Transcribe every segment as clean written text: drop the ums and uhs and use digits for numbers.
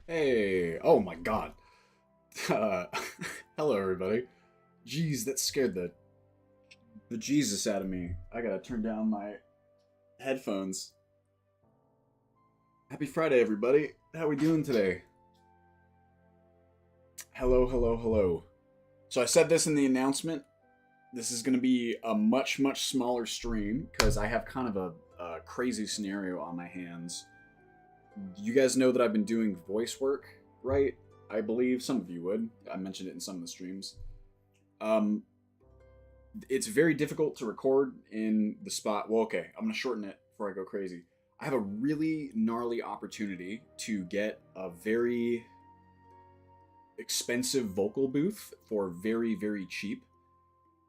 Hey, oh my god. Uh, hello everybody. Jeez, that scared the Jesus out of me. I gotta turn down my headphones. Happy Friday, everybody. How we doing today? Hello, hello, hello. So I said this in the announcement. This is gonna be a much smaller stream because I have kind of a crazy scenario on my hands. You guys know that I've been doing voice work, right? I believe some of you would. I mentioned it in some of the streams. Um, it's very difficult to record in the spot. Well, okay, I'm gonna shorten it before I go crazy. I have a really gnarly opportunity to get a very expensive vocal booth for very cheap.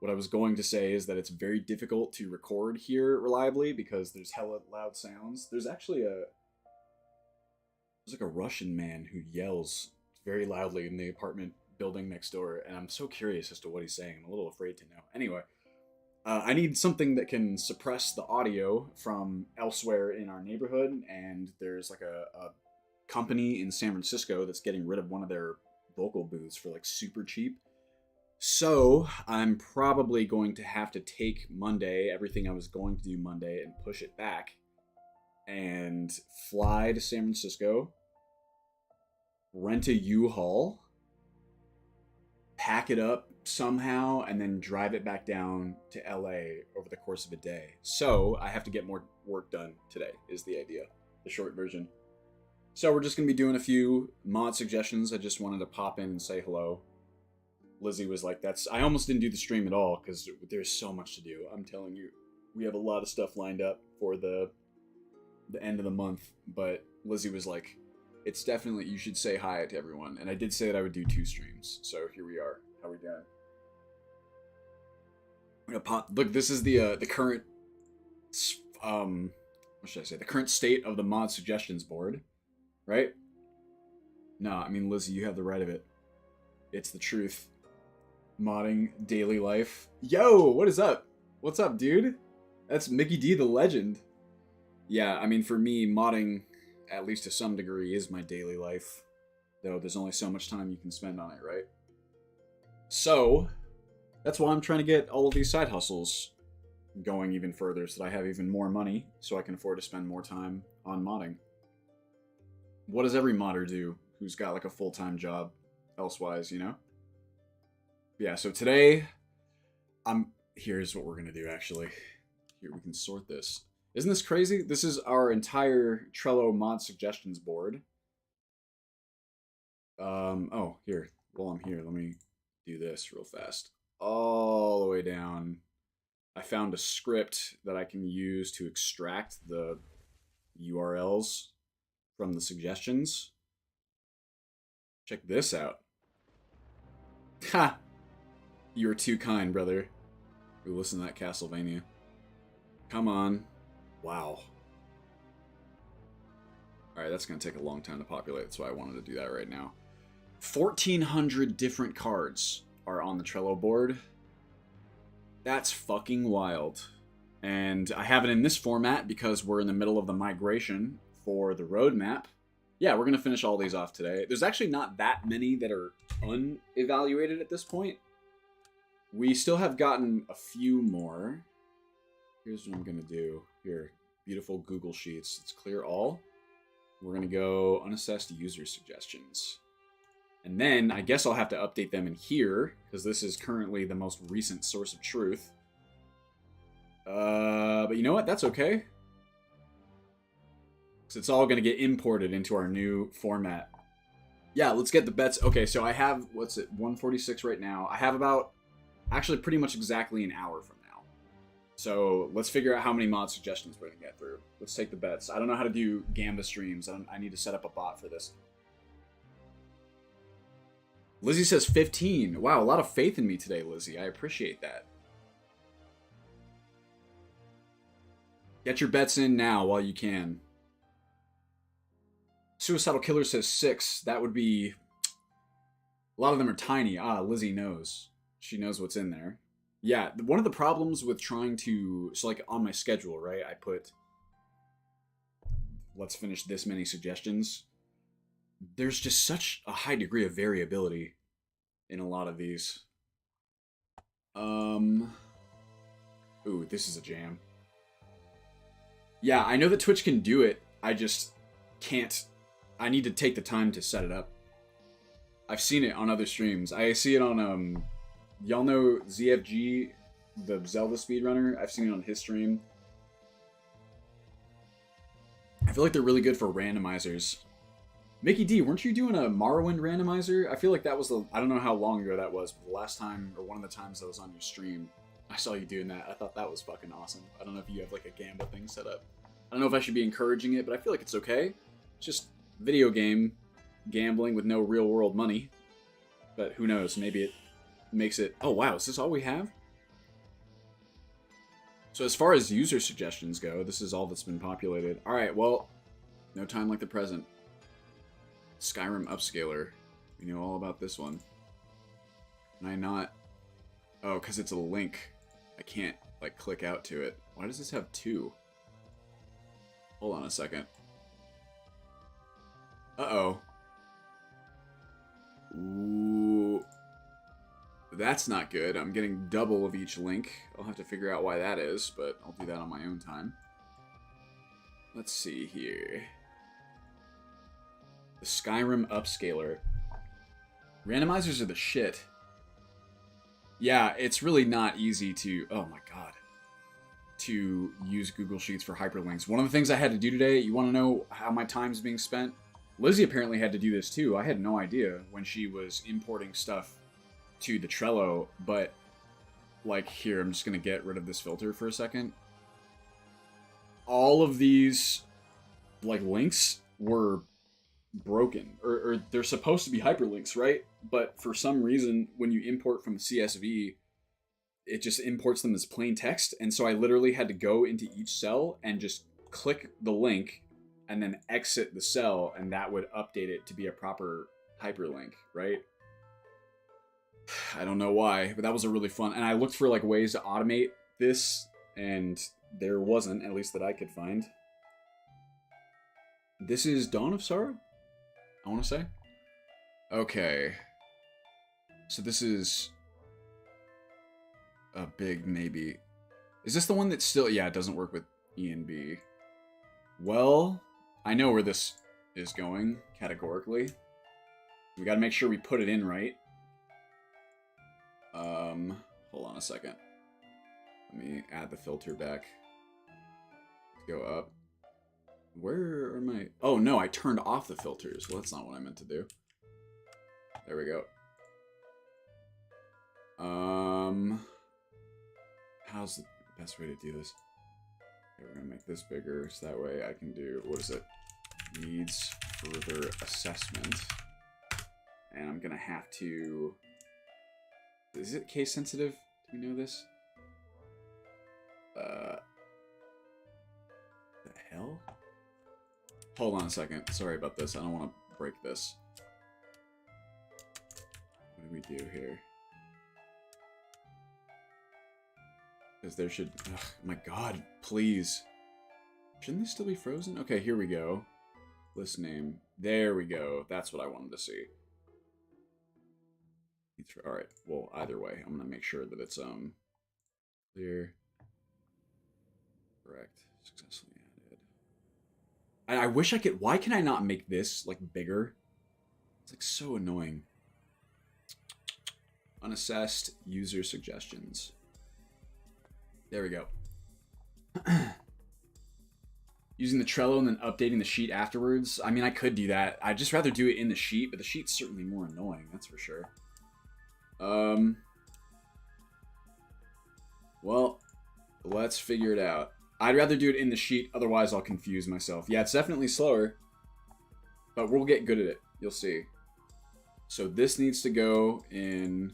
What I was going to say is that it's very difficult to record here reliably because there's hella loud sounds. There's like a Russian man who yells very loudly in the apartment building next door, and I'm so curious as to what he's saying. I'm a little afraid to know. Anyway, I need something that can suppress the audio from elsewhere in our neighborhood, and there's like a company in San Francisco that's getting rid of one of their vocal booths for like super cheap. So I'm probably going to have to take Monday, everything I was going to do Monday, and push it back and fly to San Francisco, rent a U-Haul, pack it up somehow, and then drive it back down to LA over the course of a day. So I have to get more work done today, is the idea, the short version. So we're just going to be doing a few mod suggestions. I just wanted to pop in and say hello. Lizzie was like, I almost didn't do the stream at all because there's so much to do. I'm telling you, we have a lot of stuff lined up for the end of the month, but Lizzie was like, it's definitely, you should say hi to everyone. And I did say that I would do 2 streams. So here we are. How are we doing? I'm gonna pop. Look, this is the current what should I say? The current state of the mod suggestions board, right? No, I mean, Lizzie, you have the right of it. It's the truth. Modding daily life. Yo, what is up? What's up, dude? That's Mickey D, the legend. Yeah, I mean, for me, modding, at least to some degree, is my daily life. Though there's only so much time you can spend on it, right? So, that's why I'm trying to get all of these side hustles going even further so that I have even more money so I can afford to spend more time on modding. What does every modder do who's got like a full-time job elsewise, you know? Yeah, so today, here's what we're gonna do actually. Here, we can sort this. Isn't this crazy? This is our entire Trello mod suggestions board. Oh, here. While I'm here, let me do this real fast. All the way down. I found a script that I can use to extract the URLs from the suggestions. Check this out. Ha! You were too kind, brother. Ooh, listen to that Castlevania. Come on. Wow. Alright, that's going to take a long time to populate. That's why I wanted to do that right now. 1,400 different cards are on the Trello board. That's fucking wild. And I have it in this format because we're in the middle of the migration for the roadmap. Yeah, we're going to finish all these off today. There's actually not that many that are unevaluated at this point. We still have gotten a few more. Here's what I'm going to do. Here, beautiful Google Sheets. Let's clear all. We're going to go unassessed user suggestions. And then I guess I'll have to update them in here because this is currently the most recent source of truth. But you know what? That's okay. So it's all going to get imported into our new format. Yeah, let's get the bets. Okay, so I have, 146 right now. I have about, actually pretty much exactly an hour from now. So let's figure out how many mod suggestions we're going to get through. Let's take the bets. I don't know how to do Gamba streams. I need to set up a bot for this. Lizzie says 15. Wow, a lot of faith in me today, Lizzie. I appreciate that. Get your bets in now while you can. Suicidal Killer says 6. That would be... A lot of them are tiny. Ah, Lizzie knows. She knows what's in there. Yeah, one of the problems with trying to... So, like, on my schedule, right? I put... Let's finish this many suggestions. there's just such a high degree of variability in a lot of these. Ooh, this is a jam. Yeah, I know that Twitch can do it. I just can't. I need to take the time to set it up. I've seen it on other streams. I see it on, y'all know ZFG, the Zelda speedrunner? I've seen it on his stream. I feel like they're really good for randomizers. Mickey D, weren't you doing a Morrowind randomizer? I feel like that was the... I don't know how long ago that was, but the last time, or one of the times I was on your stream, I saw you doing that. I thought that was fucking awesome. I don't know if you have like a gamble thing set up. I don't know if I should be encouraging it, but I feel like it's okay. It's just video game gambling with no real world money. But who knows, maybe it makes it... Oh wow, is this all we have? So as far as user suggestions go, this is all that's been populated. Alright, well, no time like the present. Skyrim Upscaler. We know all about this one. Can I not... Oh, because it's a link. I can't, like, click out to it. Why does this have 2? Hold on a second. Uh-oh. Ooh. That's not good. I'm getting double of each link. I'll have to figure out why that is, but I'll do that on my own time. Let's see here. The Skyrim Upscaler. Randomizers are the shit. Yeah, it's really not easy to... Oh my god. To use Google Sheets for hyperlinks. One of the things I had to do today, you want to know how my time's being spent? Lizzie apparently had to do this too. I had no idea when she was importing stuff to the Trello, but like here, I'm just going to get rid of this filter for a second. All of these like links were broken, or they're supposed to be hyperlinks, right? But for some reason, when you import from the CSV, it just imports them as plain text, and so I literally had to go into each cell and just click the link and then exit the cell, and that would update it to be a proper hyperlink, right? I don't know why, but that was a really fun, and I looked for like ways to automate this, and there wasn't, at least that I could find. This is Dawn of Sorrow, I want to say. Okay. So this is a big maybe. Is this the one that still... Yeah, it doesn't work with E and B. Well, I know where this is going, categorically. We gotta make sure we put it in right. Hold on a second. Let me add the filter back. Go up. Where are my... Oh, no, I turned off the filters. Well, that's not what I meant to do. There we go. How's the best way to do this? Okay, we're gonna make this bigger, so that way I can do... What is it? Needs further assessment. And I'm gonna have to... Is it case sensitive? Do we know this? The hell? Hold on a second. Sorry about this. I don't want to break this. What do we do here? Because there should... Ugh, my god, please. Shouldn't this still be frozen? Okay, here we go. List name. There we go. That's what I wanted to see. Alright, well, either way, I'm going to make sure that it's, clear. Correct. Successfully added. And I wish I could... Why can I not make this, like, bigger? It's, like, so annoying. Unassessed user suggestions. There we go. Using the Trello and then updating the sheet afterwards. I mean, I could do that. I'd just rather do it in the sheet, but the sheet's certainly more annoying, that's for sure. Well, let's figure it out. I'd rather do it in the sheet, otherwise I'll confuse myself. Yeah, it's definitely slower, but we'll get good at it. You'll see. So this needs to go in...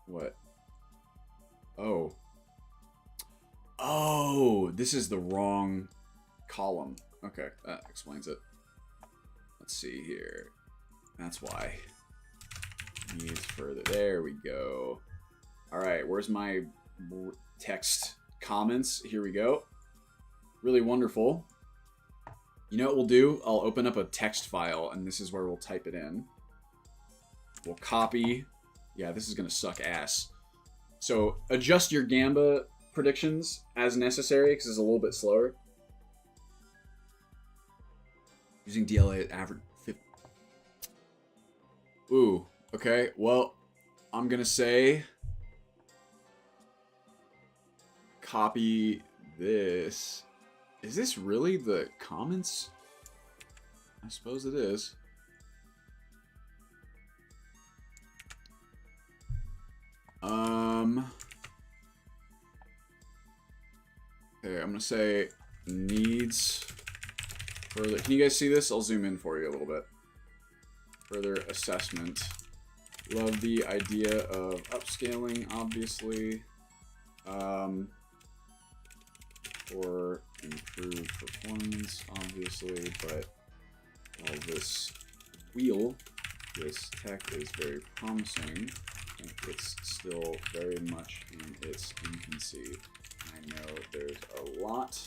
What? Oh. Oh, this is the wrong column. Okay, that explains it. Let's see here. That's why. Needs further. There we go. Alright, where's my text comments? Here we go. Really wonderful. You know what we'll do? I'll open up a text file, and this is where we'll type it in. We'll copy. Yeah, this is going to suck ass. So adjust your Gamba predictions as necessary, because it's a little bit slower. Using DLA at average 50. Ooh, okay. Well, I'm going to say copy this. Is this really the comments? I suppose it is. Okay, I'm gonna say needs further. Can you guys see this? I'll zoom in for you a little bit. Further assessment. Love the idea of upscaling, obviously. For improved performance, obviously, but all this tech is very promising. I think it's still very much in its infancy. I know there's a lot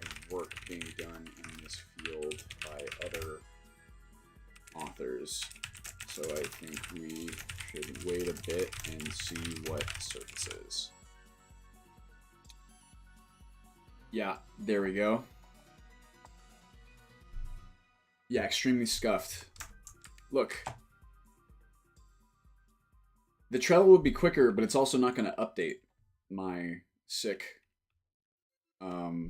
of work being done in this field by other authors, so I think we should wait a bit and see what surfaces. Yeah, there we go. Yeah, extremely scuffed. Look. The Trello would be quicker, but it's also not going to update my sick thingy.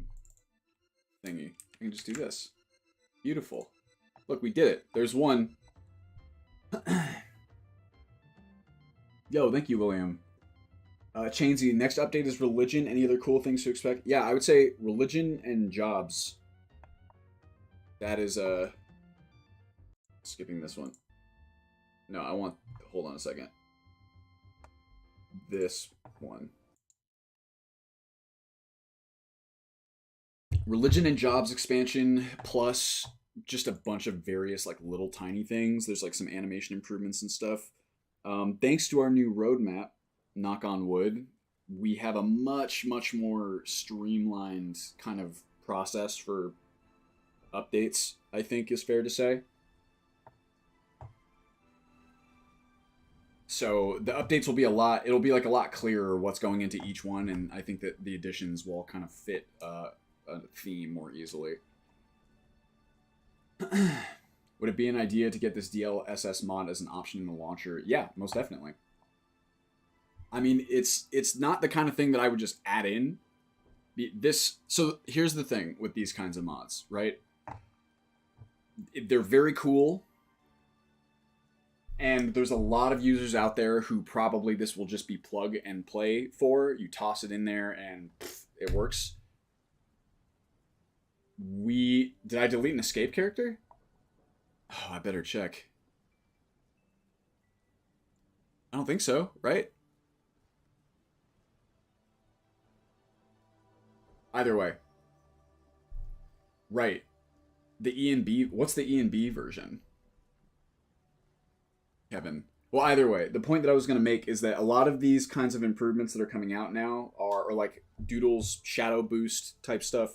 I can just do this. Beautiful. Look, we did it. There's one. Yo, thank you, William. Chainsy, next update is religion. Any other cool things to expect? Yeah, I would say religion and jobs. That is, skipping this one. No, I want, hold on a second. This one. Religion and jobs expansion, plus just a bunch of various, like, little tiny things. There's, like, some animation improvements and stuff. Thanks to our new roadmap, knock on wood, we have a much more streamlined kind of process for updates, I think is fair to say. So the updates will be it'll be like a lot clearer what's going into each one, and I think that the additions will kind of fit a theme more easily. Would it be an idea to get this DLSS mod as an option in the launcher? Yeah, most definitely. I mean, it's not the kind of thing that I would just add in. So here's the thing with these kinds of mods, right? They're very cool. And there's a lot of users out there who probably this will just be plug and play for. You toss it in there and it works. Did I delete an escape character? Oh, I better check. I don't think so, right? Either way. Right. The ENB, what's the ENB version? Kevin. Well, either way, the point that I was going to make is that a lot of these kinds of improvements that are coming out now are like Doodle's shadow boost type stuff.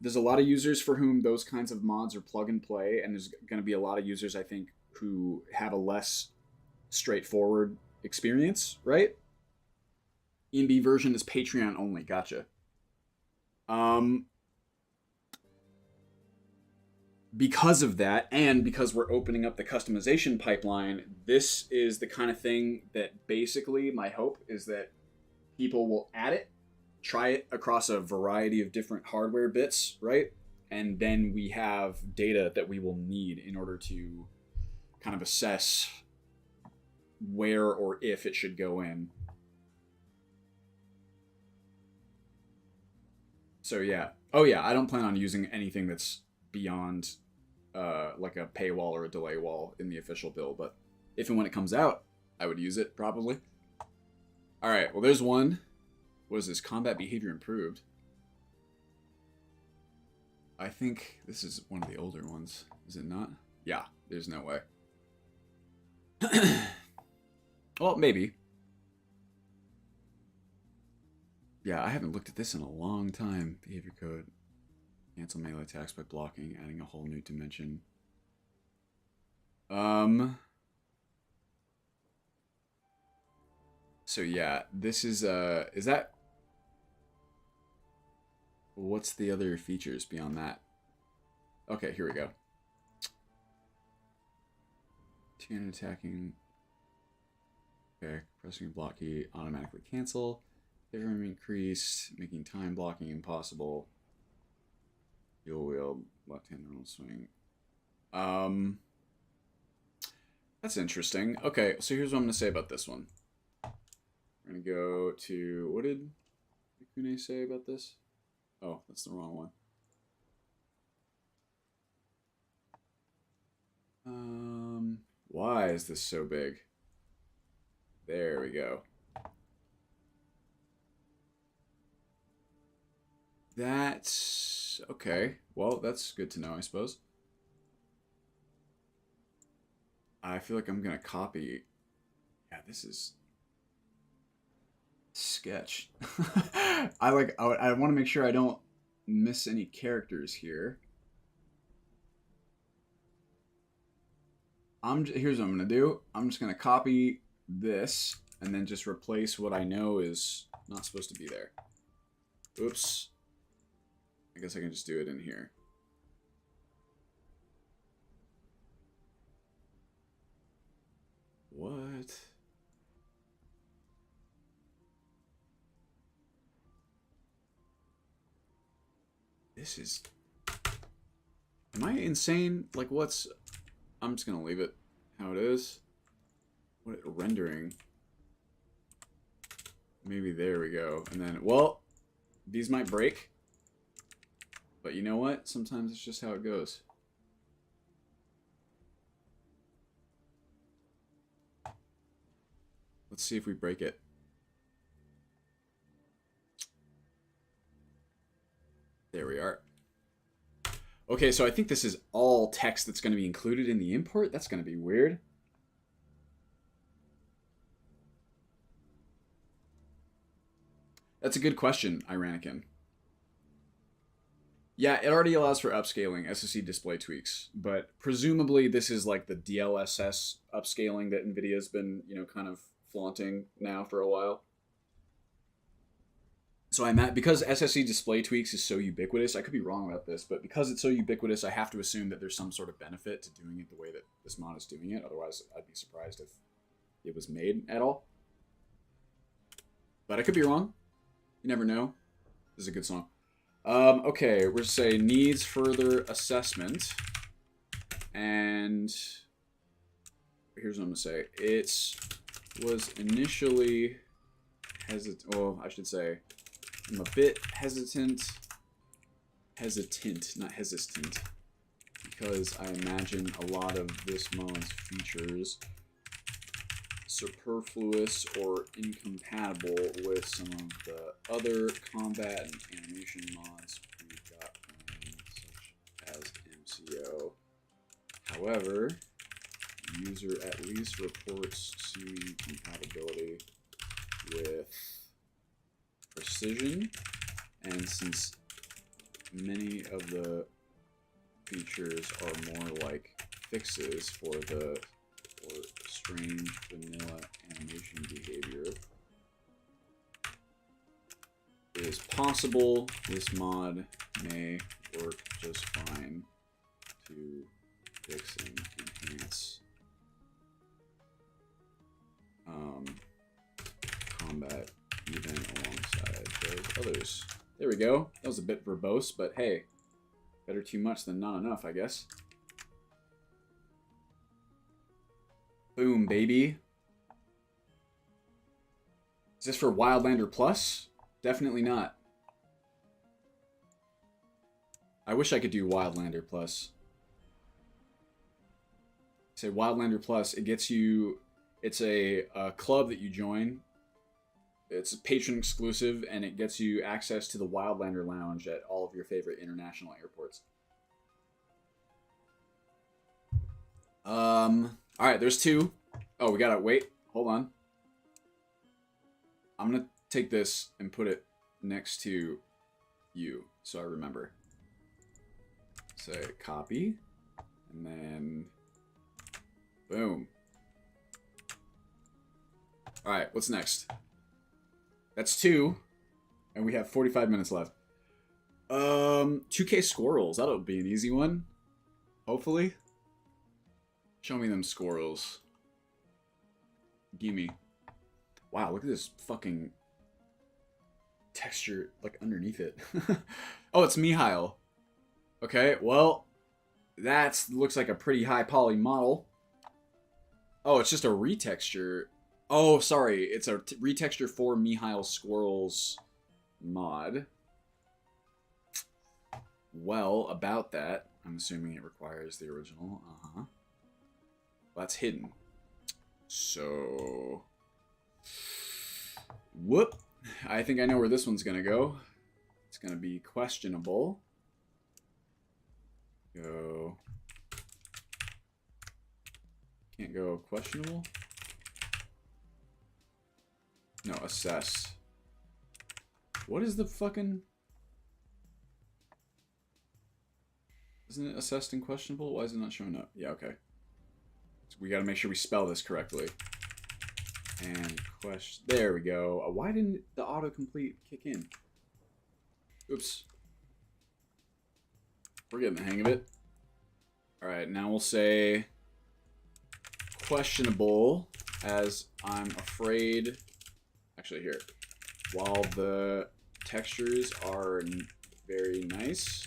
There's a lot of users for whom those kinds of mods are plug and play, and there's going to be a lot of users, I think, who have a less straightforward experience, right? ENB version is Patreon only. Gotcha. Because of that, and because we're opening up the customization pipeline, this is the kind of thing that basically my hope is that people will add it, try it across a variety of different hardware bits, right? And then we have data that we will need in order to kind of assess where or if it should go in. So yeah. Oh yeah, I don't plan on using anything that's beyond like a paywall or a delay wall in the official build, but if and when it comes out, I would use it probably. All right, well there's one. What is this? Combat behavior improved. I think this is one of the older ones. Is it not? Yeah, there's no way. Well, maybe. Yeah, I haven't looked at this in a long time. Behavior code. Cancel melee attacks by blocking, adding a whole new dimension. So yeah, this is that... What's the other features beyond that? Okay, here we go. 2 attacking. Okay, pressing a block key, automatically cancel. Different increase, making time blocking impossible. Dual wield, left hand normal swing. That's interesting. Okay, so here's what I'm gonna say about this one. We're gonna go to, what did Mikune say about this? Oh, that's the wrong one. Why is this so big? There we go. That's okay. Well, that's good to know, I suppose. I feel like I'm gonna copy. Yeah, this is sketch. I want to make sure I don't miss any characters here. Here's what I'm gonna do. I'm just gonna copy this and then just replace what I know is not supposed to be there. Oops. I guess I can just do it in here. What? This is... Am I insane? Like, what's... I'm just gonna leave it how it is. What rendering? Maybe there we go. And then, well, these might break. But you know what? Sometimes it's just how it goes. Let's see if we break it. There we are. Okay, so I think this is all text that's going to be included in the import. That's going to be weird. That's a good question, Iranican. Yeah, it already allows for upscaling, SSD display tweaks, but presumably this is like the DLSS upscaling that NVIDIA's been, you know, kind of flaunting now for a while. So I'm at, because SSD display tweaks is so ubiquitous, I could be wrong about this, but because it's so ubiquitous, I have to assume that there's some sort of benefit to doing it the way that this mod is doing it. Otherwise, I'd be surprised if it was made at all. But I could be wrong. You never know. This is a good song. Okay, we're say needs further assessment. And here's what I'm gonna say. It was initially hesitant. Well, I should say I'm a bit hesitant, not hesitant, because I imagine a lot of this mod's features superfluous or incompatible with some of the other combat and animation mods we've got running, such as MCO. However, the user at least reports seeming compatibility with precision, and since many of the features are more like fixes for strange vanilla animation behavior, it is possible this mod may work just fine to fix and enhance combat even alongside those others. There we go. That was a bit verbose, but hey, better too much than not enough, I guess. Boom, baby. Is this for Wildlander Plus? Definitely not. I wish I could do Wildlander Plus. Say Wildlander Plus, it gets you... It's a club that you join. It's patron exclusive, and it gets you access to the Wildlander Lounge at all of your favorite international airports. Alright, there's 2. Oh, we gotta wait. Hold on. I'm gonna take this and put it next to you, so I remember. Say copy. And then boom. Alright, what's next? That's 2. And we have 45 minutes left. 2K squirrels. That'll be an easy one. Hopefully. Show me them squirrels. Gimme. Wow, look at this fucking texture, like, underneath it. Oh, it's Mihail. Okay, well, that looks like a pretty high poly model. Oh, it's just a retexture. Oh, sorry, it's a retexture for Mihail Squirrels mod. Well, about that, I'm assuming it requires the original. Well, that's hidden. So, whoop. I think I know where this one's gonna go. It's gonna be questionable. Go. Can't go questionable. No, assess. What is the fucking... Isn't it assessed and questionable? Why is it not showing up? Yeah, okay. So we gotta make sure we spell this correctly. And question... There we go. Why didn't the autocomplete kick in? Oops. We're getting the hang of it. Alright, now we'll say... questionable, as I'm afraid... Actually, here. While the textures are very nice,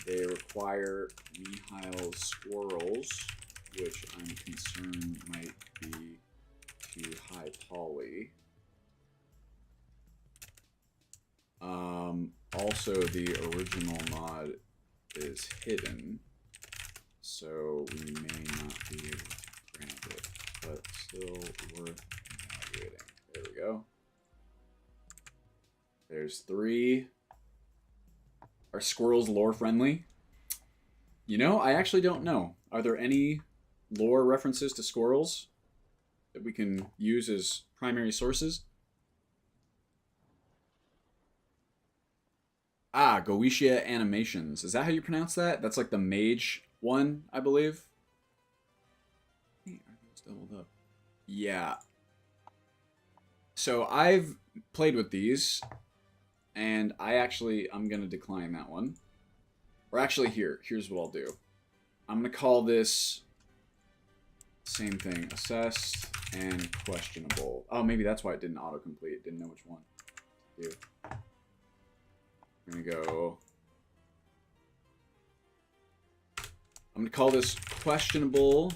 they require Mihail squirrels, which I'm concerned might be too high poly. Also, the original mod is hidden, so we may not be able to grab it, but still worth evaluating. There we go. There's 3. Are squirrels lore friendly? You know, I actually don't know. Are there any lore references to squirrels that we can use as primary sources? Ah, Goetia Animations. Is that how you pronounce that? That's like the mage one, I believe. Hey, are those doubled up? Yeah. So I've played with these, and I'm going to decline that one. Or actually, here's what I'll do. I'm going to call this same thing, assessed and questionable. Oh, maybe that's why it didn't autocomplete. It didn't know which one to do. I'm going to go... I'm going to call this questionable,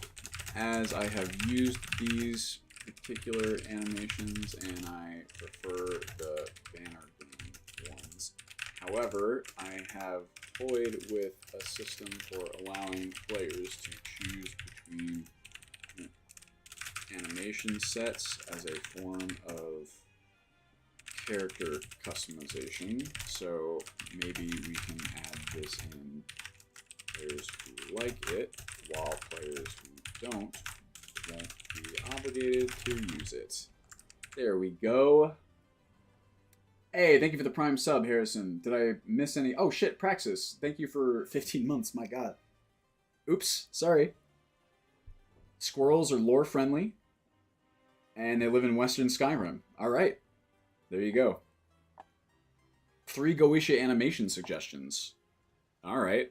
as I have used these particular animations and I prefer the banner game ones. However, I have toyed with a system for allowing players to choose between animation sets as a form of character customization. So maybe we can add this in players who like it, while players who don't won't be obligated to use it. There we go. Hey, thank you for the Prime sub, Harrison. Did I miss any? Oh shit, Praxis. Thank you for 15 months, my god. Oops, sorry. Squirrels are lore friendly, and they live in Western Skyrim. Alright, there you go. 3 Goetia animation suggestions. Alright.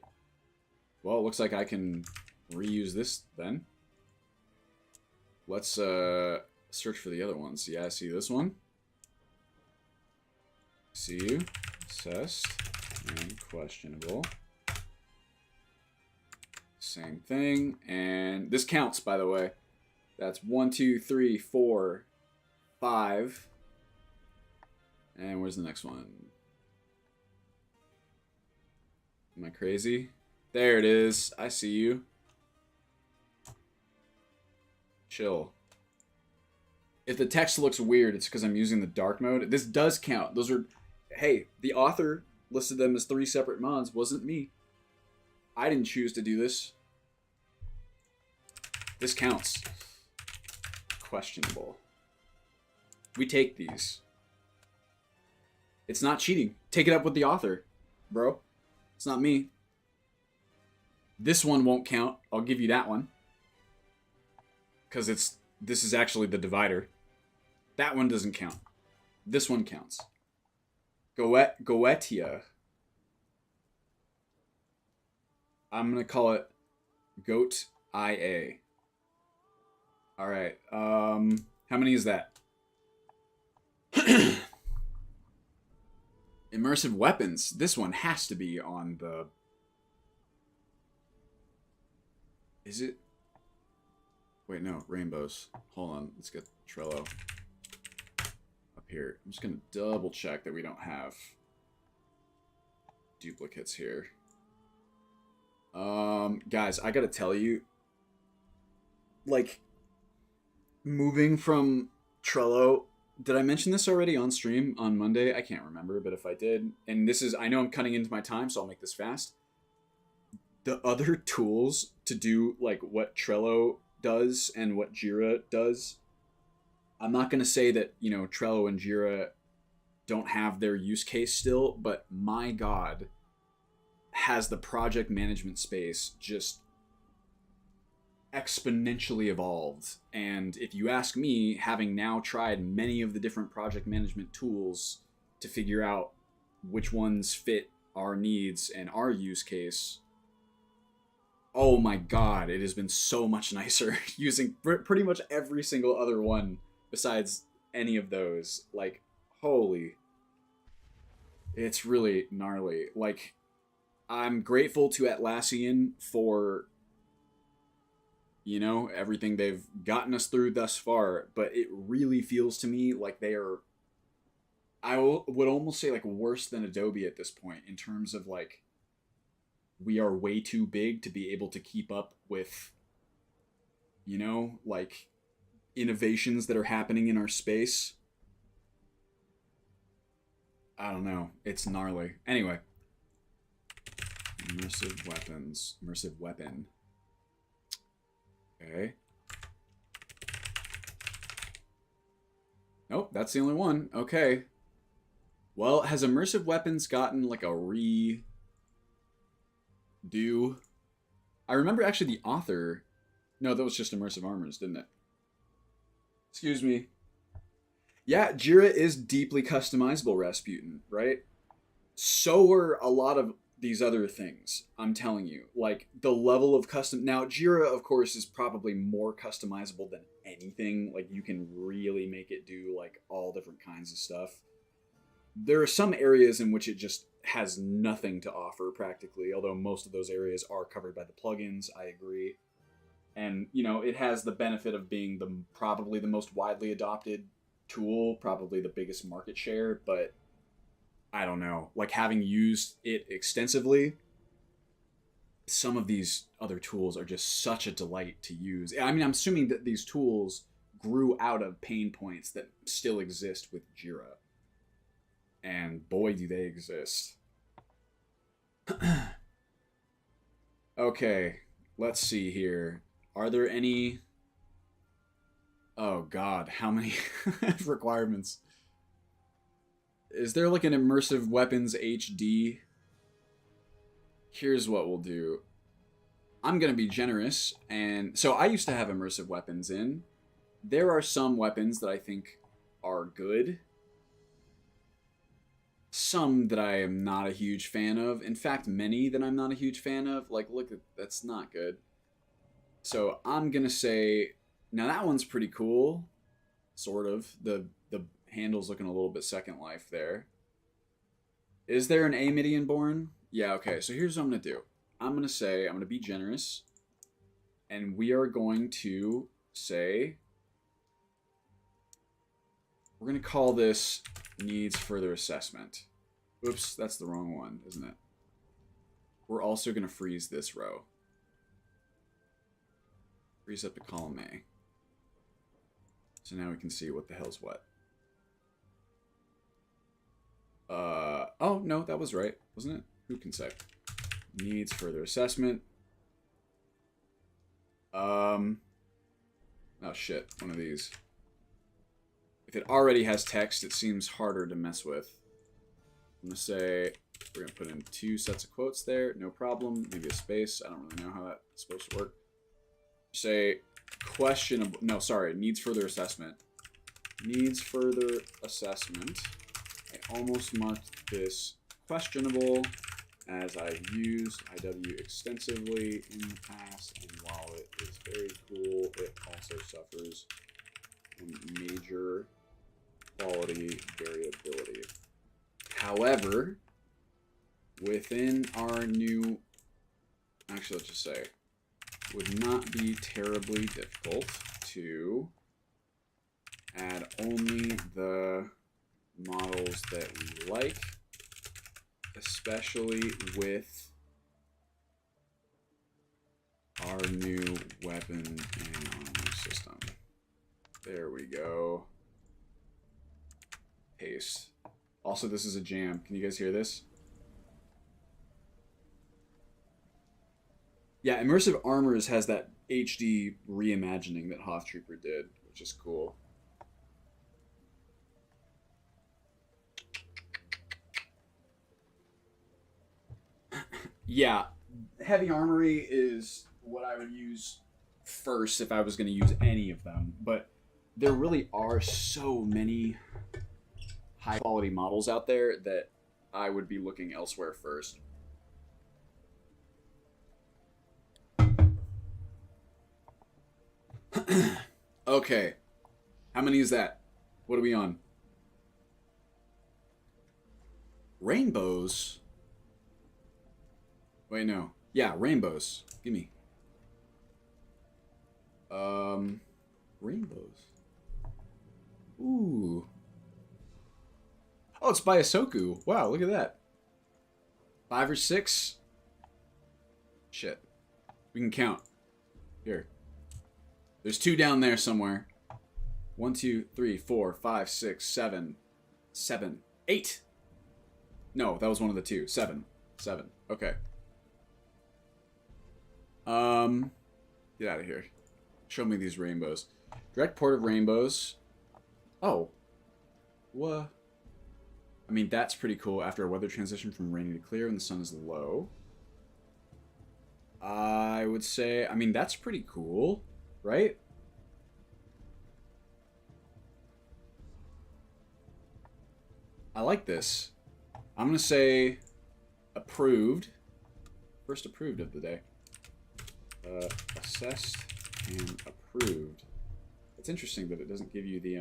Well, it looks like I can reuse this then. Let's search for the other ones. Yeah, I see this one. See you. Assessed and questionable. Same thing. And this counts, by the way. That's 1, 2, 3, 4, 5. And where's the next one? Am I crazy? There it is. I see you. Chill. If the text looks weird, it's because I'm using the dark mode. This does count. Those are... Hey, the author listed them as 3 separate mods. Wasn't me. I didn't choose to do this. This counts. Questionable. We take these. It's not cheating. Take it up with the author, bro. It's not me. This one won't count. I'll give you that one. Because this is actually the divider. That one doesn't count. This one counts. Goetia. I'm going to call it Goat IA. Alright. How many is that? Immersive weapons. This one has to be on the... Is it? Wait, no. Rainbows. Hold on. Let's get Trello up here. I'm just going to double check that we don't have duplicates here. Guys, I gotta tell you, like, moving from Trello, did I mention this already on stream on Monday? I can't remember, but if I did, and this is, I know I'm cutting into my time, so I'll make this fast. The other tools to do, like, what Trello does and what Jira does, I'm not gonna say that, you know, Trello and Jira don't have their use case still, but my God, has the project management space just exponentially evolved. And if you ask me, having now tried many of the different project management tools to figure out which ones fit our needs and our use case, oh my God, it has been so much nicer using pretty much every single other one besides any of those. Like, holy, it's really gnarly. Like, I'm grateful to Atlassian for, you know, everything they've gotten us through thus far, but it really feels to me like they are, I would almost say, like, worse than Adobe at this point in terms of, like, we are way too big to be able to keep up with, you know, like, innovations that are happening in our space. I don't know. It's gnarly. Anyway. Immersive weapons. Immersive weapon. Okay. Nope, that's the only one. Okay. Well, has immersive weapons gotten like a redo? I remember actually the author. No, that was just immersive armors, didn't it? Excuse me. Yeah, Jira is deeply customizable, Rasputin, right? So are a lot of these other things, I'm telling you. Like, the level of custom... Now, Jira, of course, is probably more customizable than anything. Like, you can really make it do, like, all different kinds of stuff. There are some areas in which it just has nothing to offer, practically, although most of those areas are covered by the plugins, I agree. And, you know, it has the benefit of being probably the most widely adopted tool, probably the biggest market share, but I don't know. Like, having used it extensively, some of these other tools are just such a delight to use. I mean, I'm assuming that these tools grew out of pain points that still exist with Jira. And boy, do they exist. Okay, let's see here. Are there any... Oh God, how many requirements? Is there like an immersive weapons HD? Here's what we'll do. I'm going to be generous. And so I used to have immersive weapons in. There are some weapons that I think are good. Some that I am not a huge fan of. In fact, many that I'm not a huge fan of. Like, look, that's not good. So I'm going to say, now that one's pretty cool. Sort of. The handle's looking a little bit Second Life there. Is there an Amidian born? Yeah, okay. So here's what I'm going to do. I'm going to say, I'm going to be generous. And we are going to say, we're going to call this needs further assessment. Oops, that's the wrong one, isn't it? We're also going to freeze this row. Freeze up to column A. So now we can see what the hell's what. Oh, no, that was right, wasn't it? Who can say? Needs further assessment. Oh shit, one of these. If it already has text, it seems harder to mess with. I'm gonna say We're going to put in 2 sets of quotes there. No problem. Maybe a space. I don't really know how that's supposed to work. Say questionable. No, sorry. Needs further assessment. Needs further assessment. I almost marked this questionable as I've used IW extensively in the past, and while it is very cool, it also suffers from major quality variability. However, within our new, actually let's just say, would not be terribly difficult to add only the models that we like, especially with our new weapon and armor system. There we go. Paste. Also, this is a jam. Can you guys hear this? Yeah, Immersive Armors has that HD reimagining that Hoth Trooper did, which is cool. Yeah, Heavy Armory is what I would use first if I was going to use any of them, but there really are so many high quality models out there that I would be looking elsewhere first. Okay, how many is that? What are we on? Rainbows? Wait, no. Yeah, rainbows. Give me. Rainbows. Ooh. Oh, it's by Ahsoku. Wow, look at that. 5 or 6. Shit. We can count. Here. There's 2 down there somewhere. 1, 2, 3, 4, 5, 6, 7. 7. 8. No, that was one of the 2. 7. 7. Okay. Get out of here. Show me these rainbows. Direct port of rainbows. Oh. What? I mean, that's pretty cool. After a weather transition from rainy to clear and the sun is low. I would say, I mean, that's pretty cool, right? I like this. I'm going to say approved. First approved of the day. Assessed and approved. It's interesting that it doesn't give you the,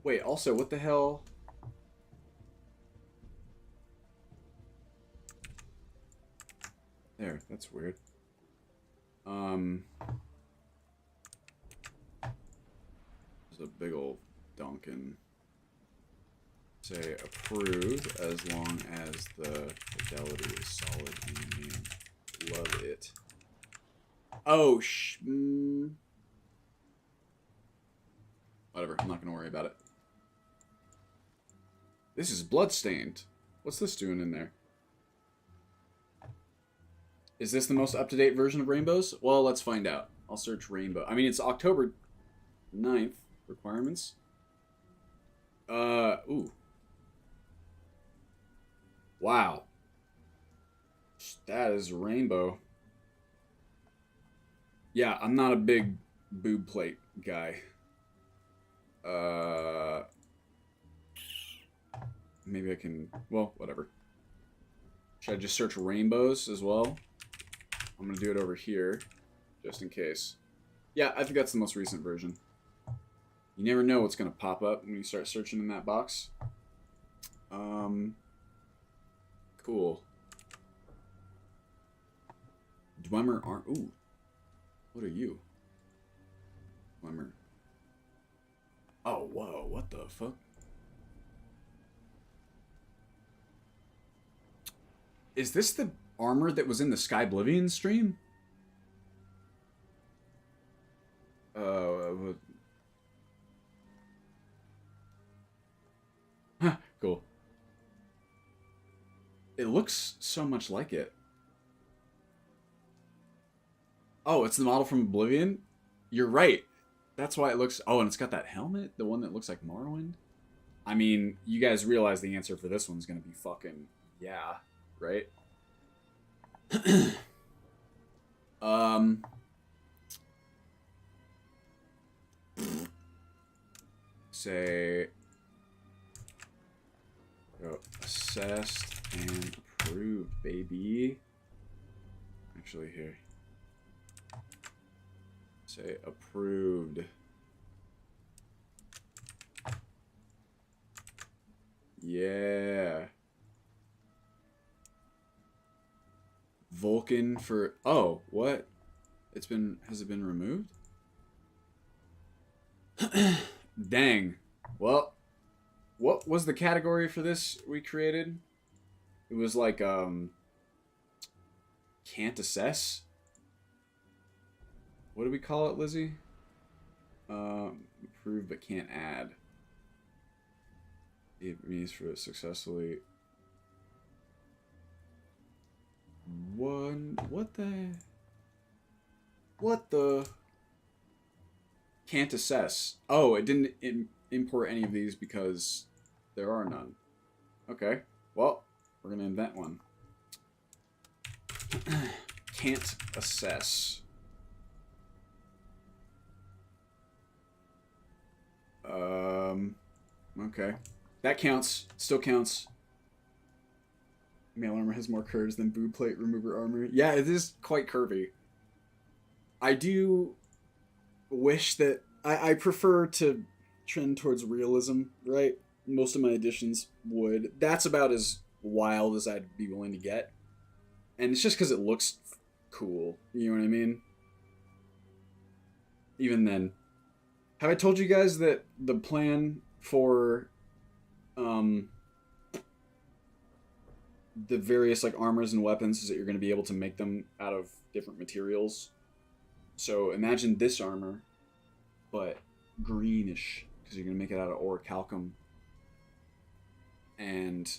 Wait, also, what the hell? There, that's weird. There's a big old Duncan. Say approved as long as the fidelity is solid in the name. Love it. Oh, whatever, I'm not gonna worry about it. This is bloodstained. What's this doing in there? Is this the most up-to-date version of rainbows? Well, let's find out. I'll search rainbow. I mean, it's October 9th. Requirements. Ooh. Wow. That is rainbow. Yeah, I'm not a big boob plate guy. Maybe I can... Well, whatever. Should I just search rainbows as well? I'm going to do it over here, just in case. Yeah, I think that's the most recent version. You never know what's going to pop up when you start searching in that box. Cool. Dwemer aren't... Ooh. What are you? Dwemer. Oh, whoa. What the fuck? Is this the armor that was in the Skyblivion stream? Huh, cool. It looks so much like it. Oh, it's the model from Oblivion? You're right. That's why it looks... Oh, and it's got that helmet? The one that looks like Morrowind? I mean, you guys realize the answer for this one's gonna be fucking yeah, right? um, say, assessed and approved, baby. Actually, here, say approved. Yeah. Vulcan for... Oh, what? Has it been removed? Dang. Well, what was the category for this we created? It was like, can't assess? What do we call it, Lizzie? Approve but can't add. It means for successfully... What the... Can't assess. Oh, it didn't import any of these because there are none. Okay. Well, we're going to invent one. Can't assess. Okay. That counts. Still counts. Male armor has more curves than boob plate remover armor. Yeah, it is quite curvy. I do wish that... I prefer to trend towards realism, right? Most of my editions would. That's about as wild as I'd be willing to get. And it's just because it looks cool. You know what I mean? Even then. Have I told you guys that the plan for the various like armors and weapons is that you're going to be able to make them out of different materials? So imagine this armor, but greenish, because you're going to make it out of orichalcum. And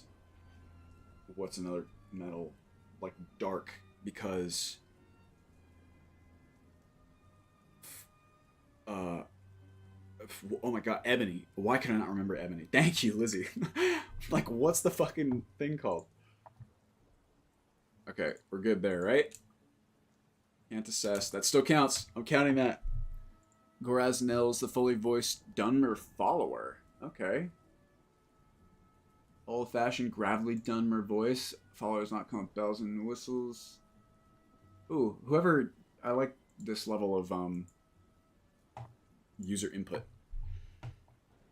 what's another metal? Like dark, because oh my god, ebony. Why can I not remember ebony? Thank you, Lizzie. Like, what's the fucking thing called? Okay, we're good there, right? Can't assess. That still counts. I'm counting that. Goraz Nels, the fully voiced Dunmer follower. Okay. Old-fashioned, gravelly Dunmer voice. Followers not come with bells and whistles. Ooh, whoever... I like this level of user input.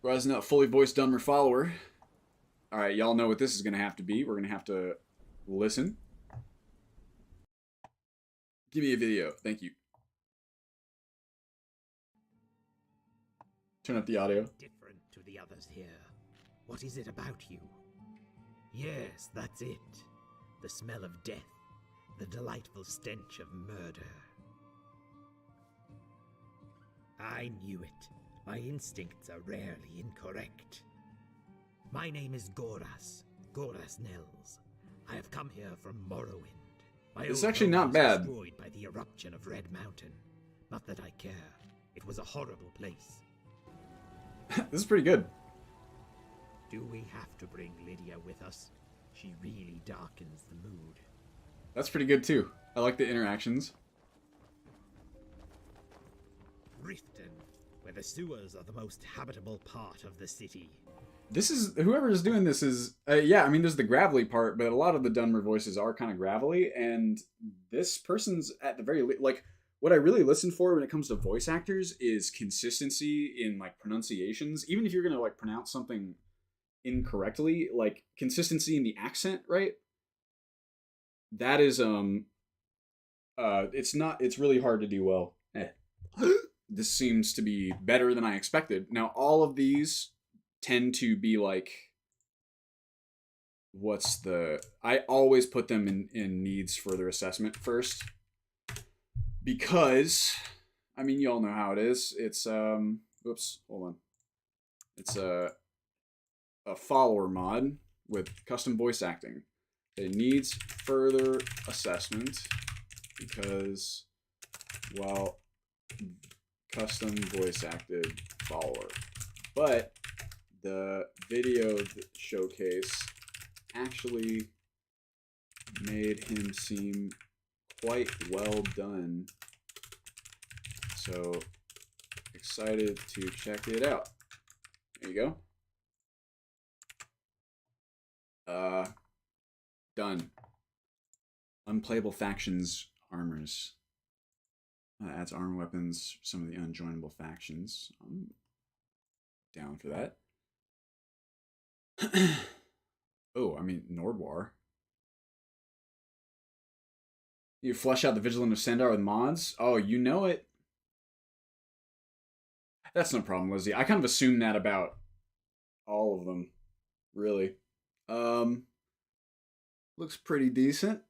Goraz Nels, fully voiced Dunmer follower. Alright, y'all know what this is going to have to be. We're going to have to listen. Give me a video. Thank you. Turn up the audio. Different to the others here. What is it about you? Yes, that's it. The smell of death. The delightful stench of murder. I knew it. My instincts are rarely incorrect. My name is Goraz Nels. I have come here from Morrowind. It's actually not bad. Destroyed by the eruption of Red Mountain. Not that I care. It was a horrible place. This is pretty good. Do we have to bring Lydia with us? She really darkens the mood. That's pretty good too. I like the interactions. Riften, where the sewers are the most habitable part of the city. This is, whoever is doing this is, yeah, I mean, there's the gravelly part, but a lot of the Dunmer voices are kind of gravelly, and this person's at the very, like, what I really listen for when it comes to voice actors is consistency in, like, pronunciations. Even if you're going to, like, pronounce something incorrectly, like, consistency in the accent, right? That is, it's really hard to do well. This seems to be better than I expected. Now, all of these tend to be like, I always put them in needs further assessment first, because I mean, you all know how it is. It's oops, hold on. It's a follower mod with custom voice acting. It needs further assessment because, well, custom voice acted follower. But the video showcase actually made him seem quite well done. So excited to check it out. There you go. Done. Unplayable factions armors. Adds armor weapons, some of the unjoinable factions. I'm down for that. Oh, I mean, Nordwar. You flesh out the Vigilant of Sandar with mods? Oh, you know it. That's no problem, Lizzie. I kind of assumed that about all of them, really. Looks pretty decent.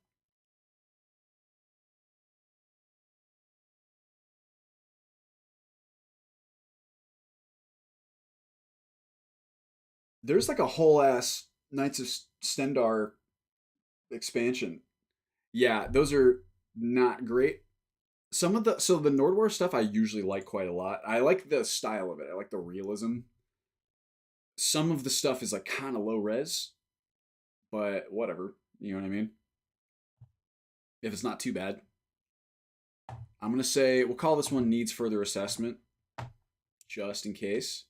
There's like a whole ass Knights of Stendar expansion. Yeah, those are not great. Some of the Nordwar stuff I usually like quite a lot. I like the style of it. I like the realism. Some of the stuff is like kind of low res, but whatever. You know what I mean? If it's not too bad. I'm going to say we'll call this one needs further assessment just in case.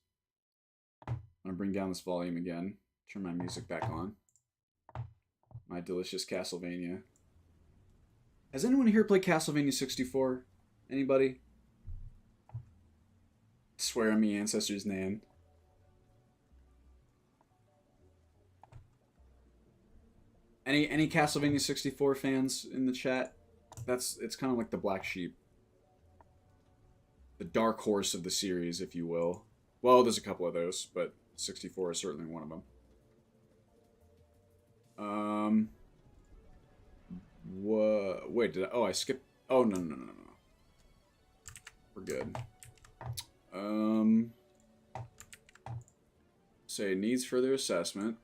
I'm going to bring down this volume again. Turn my music back on. My delicious Castlevania. Has anyone here played Castlevania 64? Anybody? Swear on me ancestor's name. Any Castlevania 64 fans in the chat? It's kind of like the black sheep. The dark horse of the series, if you will. Well, there's a couple of those, but 64 is certainly one of them. Wait, did I? Oh, I skipped. Oh, no. We're good. Say needs further assessment.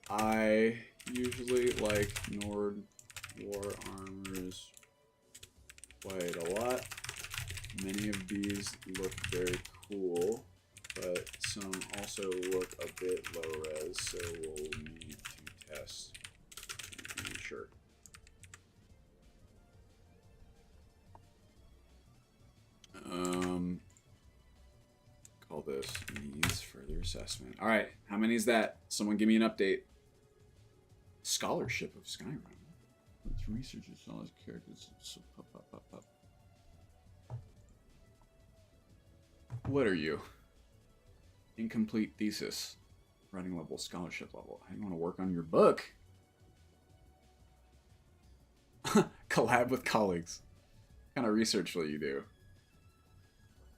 I usually like Nord War armors quite a lot. Many of these look very cool, but some also look a bit low res, so we'll need to test to be sure. Call this needs further assessment. All right, how many is that? Someone give me an update. Scholarship of Skyrim. Let's research all his characters. So pop. What are you? Incomplete thesis. Writing level, scholarship level. I want to work on your book. Collab with colleagues. What kind of research will you do?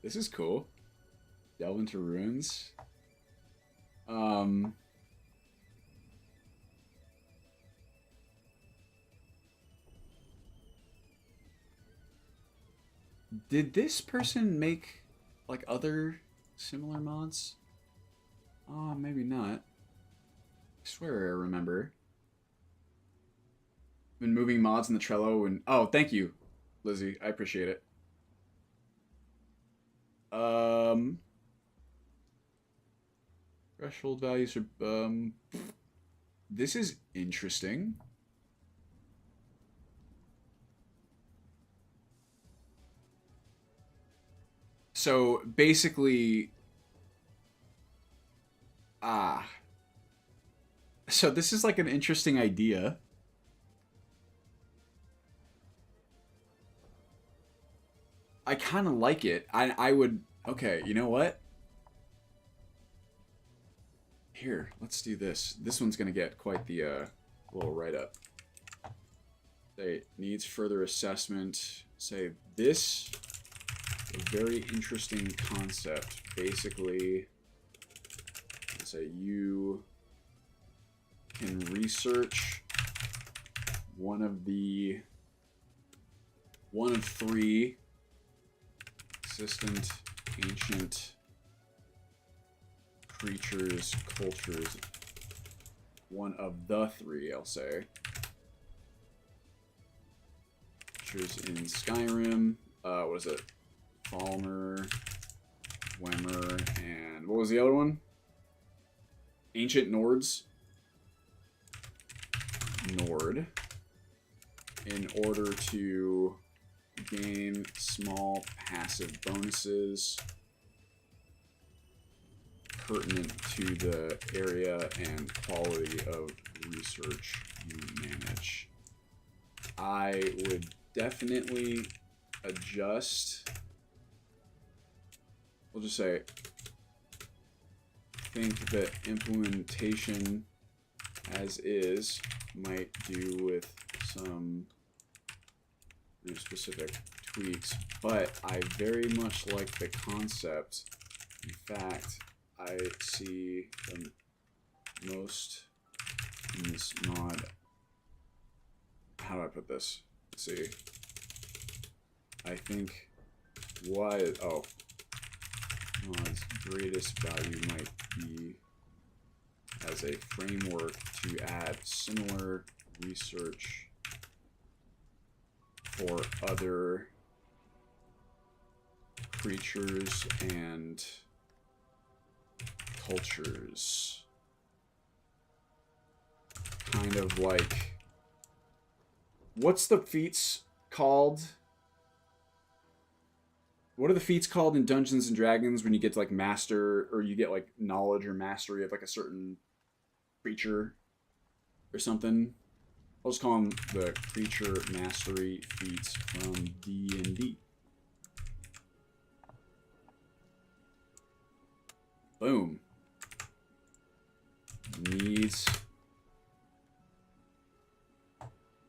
This is cool. Delve into ruins. Did this person make like other similar mods? Oh, maybe not. I swear I remember. Been moving mods in the Trello and oh, thank you, Lizzie. I appreciate it. Threshold values are this is interesting. So basically so this is like an interesting idea. I kind of like it. I would okay, you know what? Here, let's do this. This one's gonna get quite the little write-up. Say needs further assessment. Say this a very interesting concept. Basically, say you can research one of 3 existent ancient creatures, cultures. One of the 3, I'll say. Creatures in Skyrim. What is it? Falmer, Dwemer, and what was the other one? Ancient Nords. Nord. In order to gain small passive bonuses pertinent to the area and quality of research you manage. I would definitely adjust. We'll just say, think that implementation as is might do with some specific tweaks, but I very much like the concept. In fact, I see the most in this mod. How do I put this? Let's see. I think mod's greatest value might be as a framework to add similar research for other creatures and cultures. Kind of like, what's the feats called? What are the feats called in Dungeons and Dragons when you get to like master, or you get like knowledge or mastery of like a certain creature or something? I'll just call them the creature mastery feats from D&D. Boom. Needs.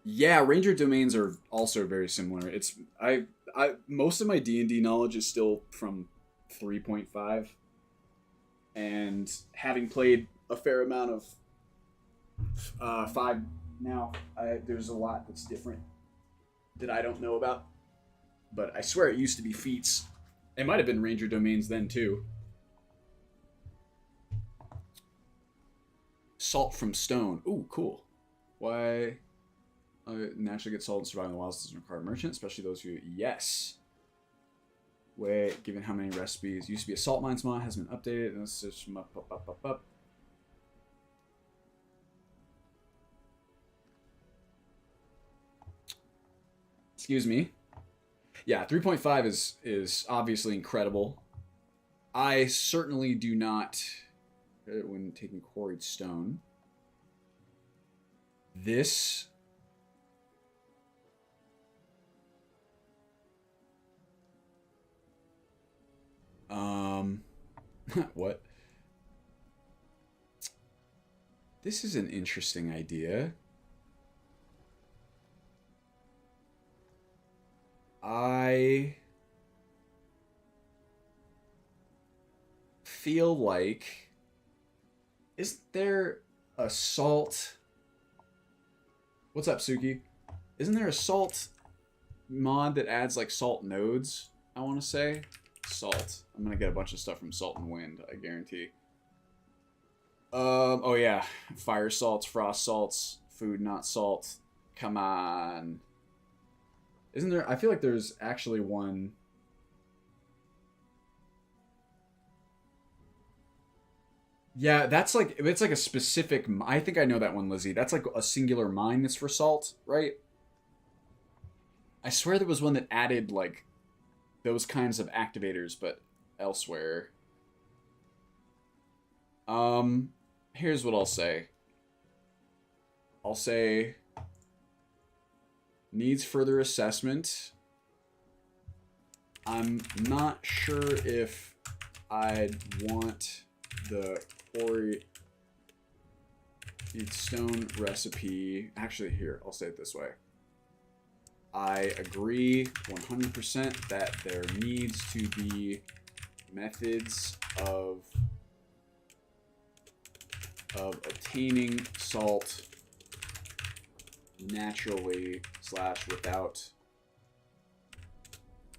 Yeah, ranger domains are also very similar. It's I most of my D&D knowledge is still from 3.5, and having played a fair amount of 5 now, there's a lot that's different that I don't know about. But I swear it used to be feats. It might have been ranger domains then too. Salt from stone. Ooh, cool. Why? Naturally get salt and survive in the wilds doesn't require a merchant, especially those who... Yes. Wait, given how many recipes... Used to be a salt mines mod, has been updated, and this is up. Excuse me. Yeah, 3.5 is obviously incredible. I certainly do not... When taking quarried stone. This... What? This is an interesting idea. I feel like... Isn't there a salt... What's up, Suki? Isn't there a salt mod that adds, like, salt nodes, I want to say? Salt. I'm going to get a bunch of stuff from Salt and Wind, I guarantee. Oh, yeah. Fire salts, frost salts, food not salt. Come on. Isn't there... I feel like there's actually one... Yeah, that's like... It's like a specific... I think I know that one, Lizzie. That's like a singular mine that's for salt, right? I swear there was one that added, like, those kinds of activators, but elsewhere. Here's what I'll say. I'll say... Needs further assessment. I'm not sure if I'd want the quarry stone recipe. Actually, here, I'll say it this way. I agree 100% that there needs to be methods of obtaining salt naturally / without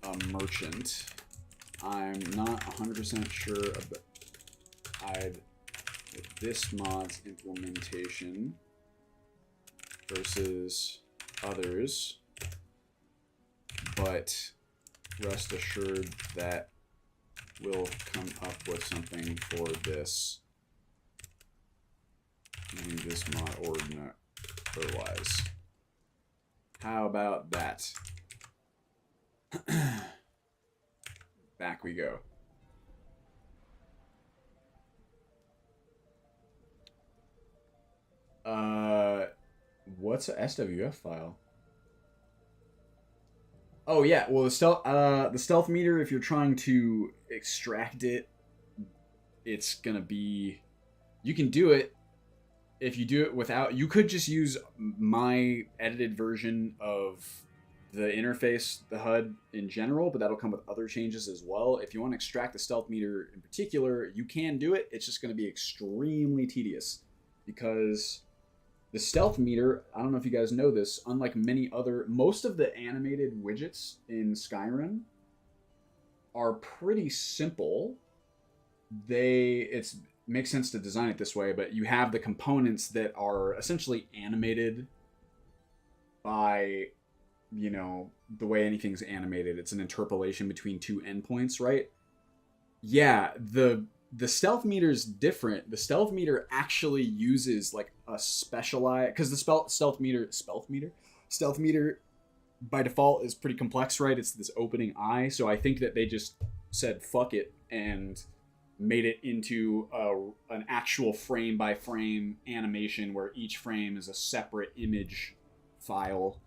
a merchant. I'm not 100% sure about this mod's implementation versus others, but rest assured that we'll come up with something for this. Name this mod or not otherwise. How about that? Back we go. What's a SWF file? Oh yeah, well the stealth meter, if you're trying to extract it, it's gonna be, you can do it. If you do it without, you could just use my edited version of the interface, the HUD in general, but that'll come with other changes as well. If you want to extract the stealth meter in particular, you can do it. It's just going to be extremely tedious because the stealth meter, I don't know if you guys know this, unlike most of the animated widgets in Skyrim are pretty simple. It makes sense to design it this way, but you have the components that are essentially animated by, the way anything's animated. It's an interpolation between two endpoints, right? Yeah, the stealth meter is different. The stealth meter actually uses like a specialized, because the stealth meter by default is pretty complex, right? It's this opening eye. So I think that they just said fuck it and made it into an actual frame by frame animation where each frame is a separate image file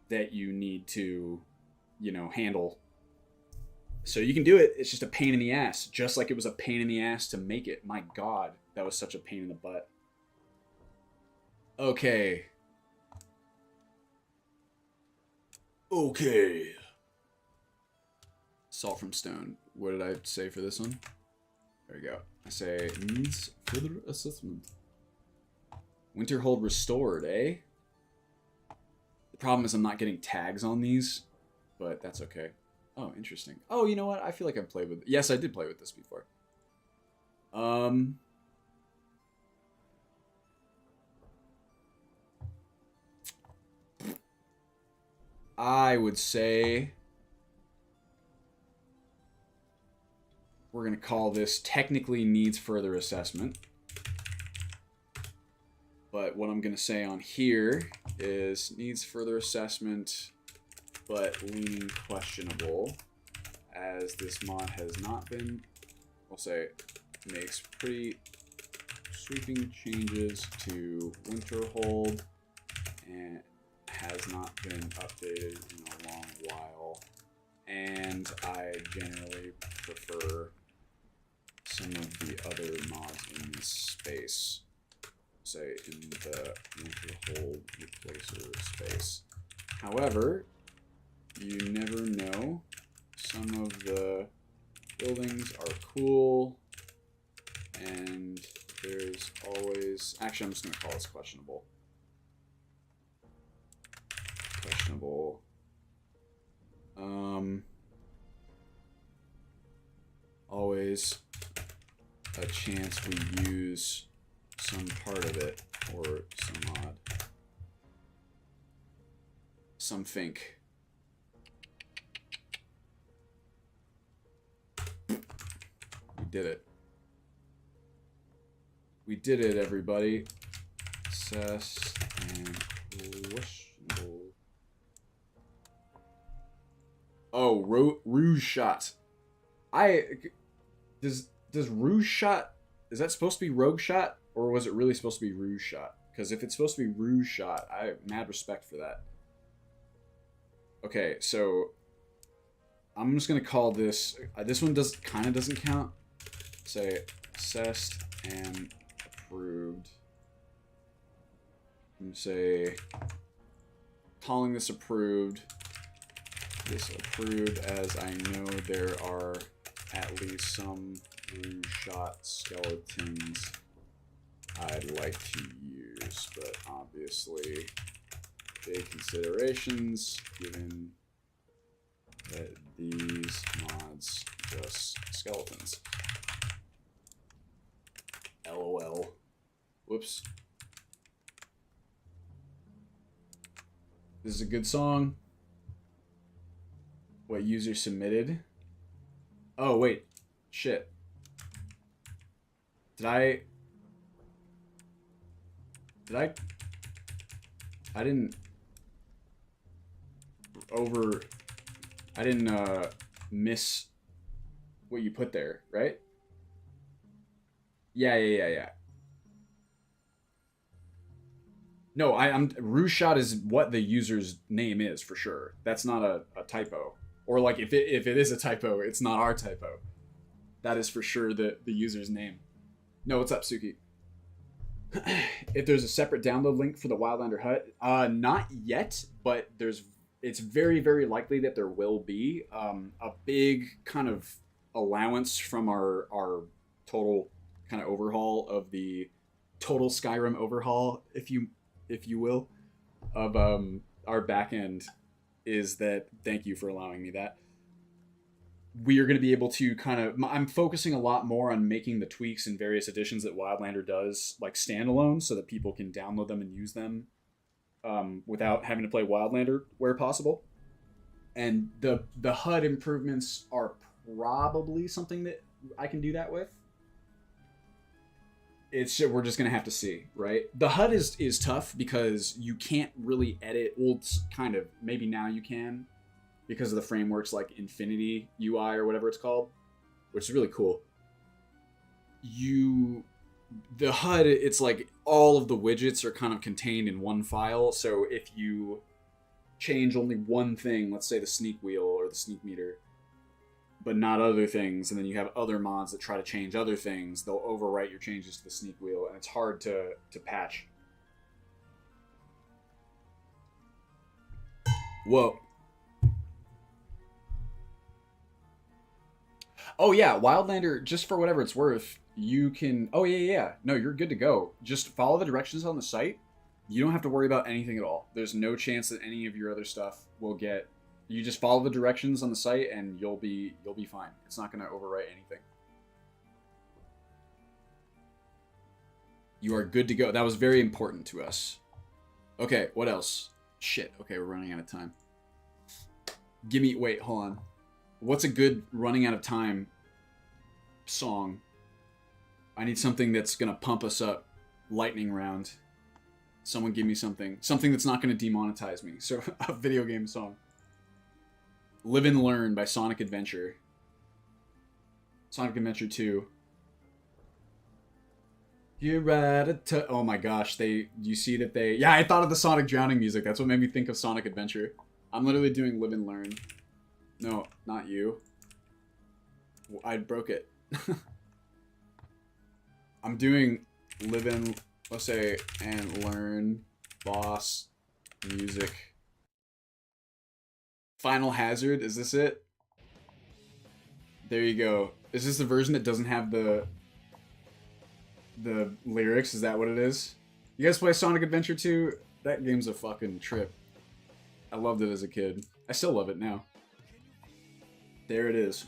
that you need to, handle. So you can do it. It's just a pain in the ass, just like it was a pain in the ass to make it. My God, that was such a pain in the butt. Okay. Salt from Stone. What did I say for this one? There we go. I say needs further assessment. Winterhold restored, eh? The problem is I'm not getting tags on these, but that's okay. Oh, interesting. Oh, you know what? I feel like I've played with... Yes, I did play with this before. I would say... We're going to call this technically needs further assessment. But what I'm going to say on here is needs further assessment, but leaning questionable, as this mod has not been, we'll say, makes pretty sweeping changes to Winterhold and has not been updated in a long while. And I generally prefer some of the other mods in this space, say in the Winterhold replacer space. However, you never know. Some of the buildings are cool, and there's always... Actually, I'm just going to call this questionable. Questionable. Always a chance we use some part of it, or some mod. Some think. We did it. We did it, everybody. Assess and questionable. Oh, Rouge Shot. Does Rouge Shot, is that supposed to be Rogue Shot, or was it really supposed to be Rouge Shot? Because if it's supposed to be Rouge Shot, I have mad respect for that. Okay, so I'm just gonna call this. This one doesn't count. Say assessed and approved. I'm gonna say calling this approved. This approved, as I know there are at least some Rouge Shot skeletons I'd like to use, but obviously big considerations given that these mods just skeletons. LOL. Whoops. This is a good song. What user submitted? Oh, wait. Shit. Did I... Did I... I didn't... Over... I didn't, miss what you put there, right? Yeah. No, I'm Rouge Shot is what the user's name is for sure. That's not a typo. Or like if it is a typo, it's not our typo. That is for sure the user's name. No, what's up, Suki? If there's a separate download link for the Wildlander hut, not yet, but it's very, very likely that there will be a big kind of allowance from our total kind of overhaul of the total Skyrim overhaul, if you will, of our back end. Is that, thank you for allowing me that. We are going to be able to kind of, I'm focusing a lot more on making the tweaks and various additions that Wildlander does like standalone so that people can download them and use them without having to play Wildlander where possible. And the HUD improvements are probably something that I can do that with. We're just gonna have to see, right? The HUD is tough because you can't really edit. Well, it's kind of, maybe now you can because of the frameworks like Infinity UI or whatever it's called, which is really cool. The HUD, it's like all of the widgets are kind of contained in one file. So if you change only one thing, let's say the sneak wheel or the sneak meter, but not other things, and then you have other mods that try to change other things, they'll overwrite your changes to the sneak wheel, and it's hard to patch. Whoa. Oh yeah, Wildlander, just for whatever it's worth, you can... Oh yeah. No, you're good to go. Just follow the directions on the site. You don't have to worry about anything at all. There's no chance that any of your other stuff will get... You just follow the directions on the site and you'll be fine. It's not going to overwrite anything. You are good to go. That was very important to us. Okay, what else? Shit. Okay, we're running out of time. Wait, hold on. What's a good running out of time song? I need something that's going to pump us up. Lightning round. Someone give me something. Something that's not going to demonetize me. So, a video game song. Live and Learn by Sonic Adventure. Sonic Adventure 2. You're at a oh my gosh, you see that they... Yeah, I thought of the Sonic drowning music. That's what made me think of Sonic Adventure. I'm literally doing Live and Learn. No, not you. I broke it. I'm doing Live and... Let's say, and Learn boss music. Final Hazard, is this it? There you go. Is this the version that doesn't have the lyrics? Is that what it is? You guys play Sonic Adventure 2? That game's a fucking trip. I loved it as a kid. I still love it now. There it is.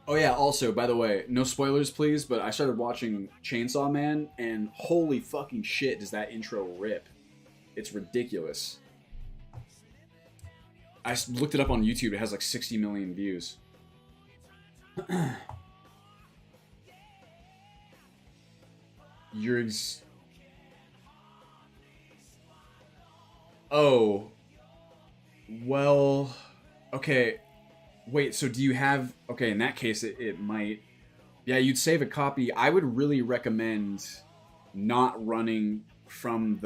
Oh yeah, also, by the way, no spoilers please, but I started watching Chainsaw Man, and holy fucking shit does that intro rip. It's ridiculous. I looked it up on YouTube. It has like 60 million views. Oh. Well... Okay. Wait, so do you have... Okay, in that case, it might... Yeah, you'd save a copy. I would really recommend not running from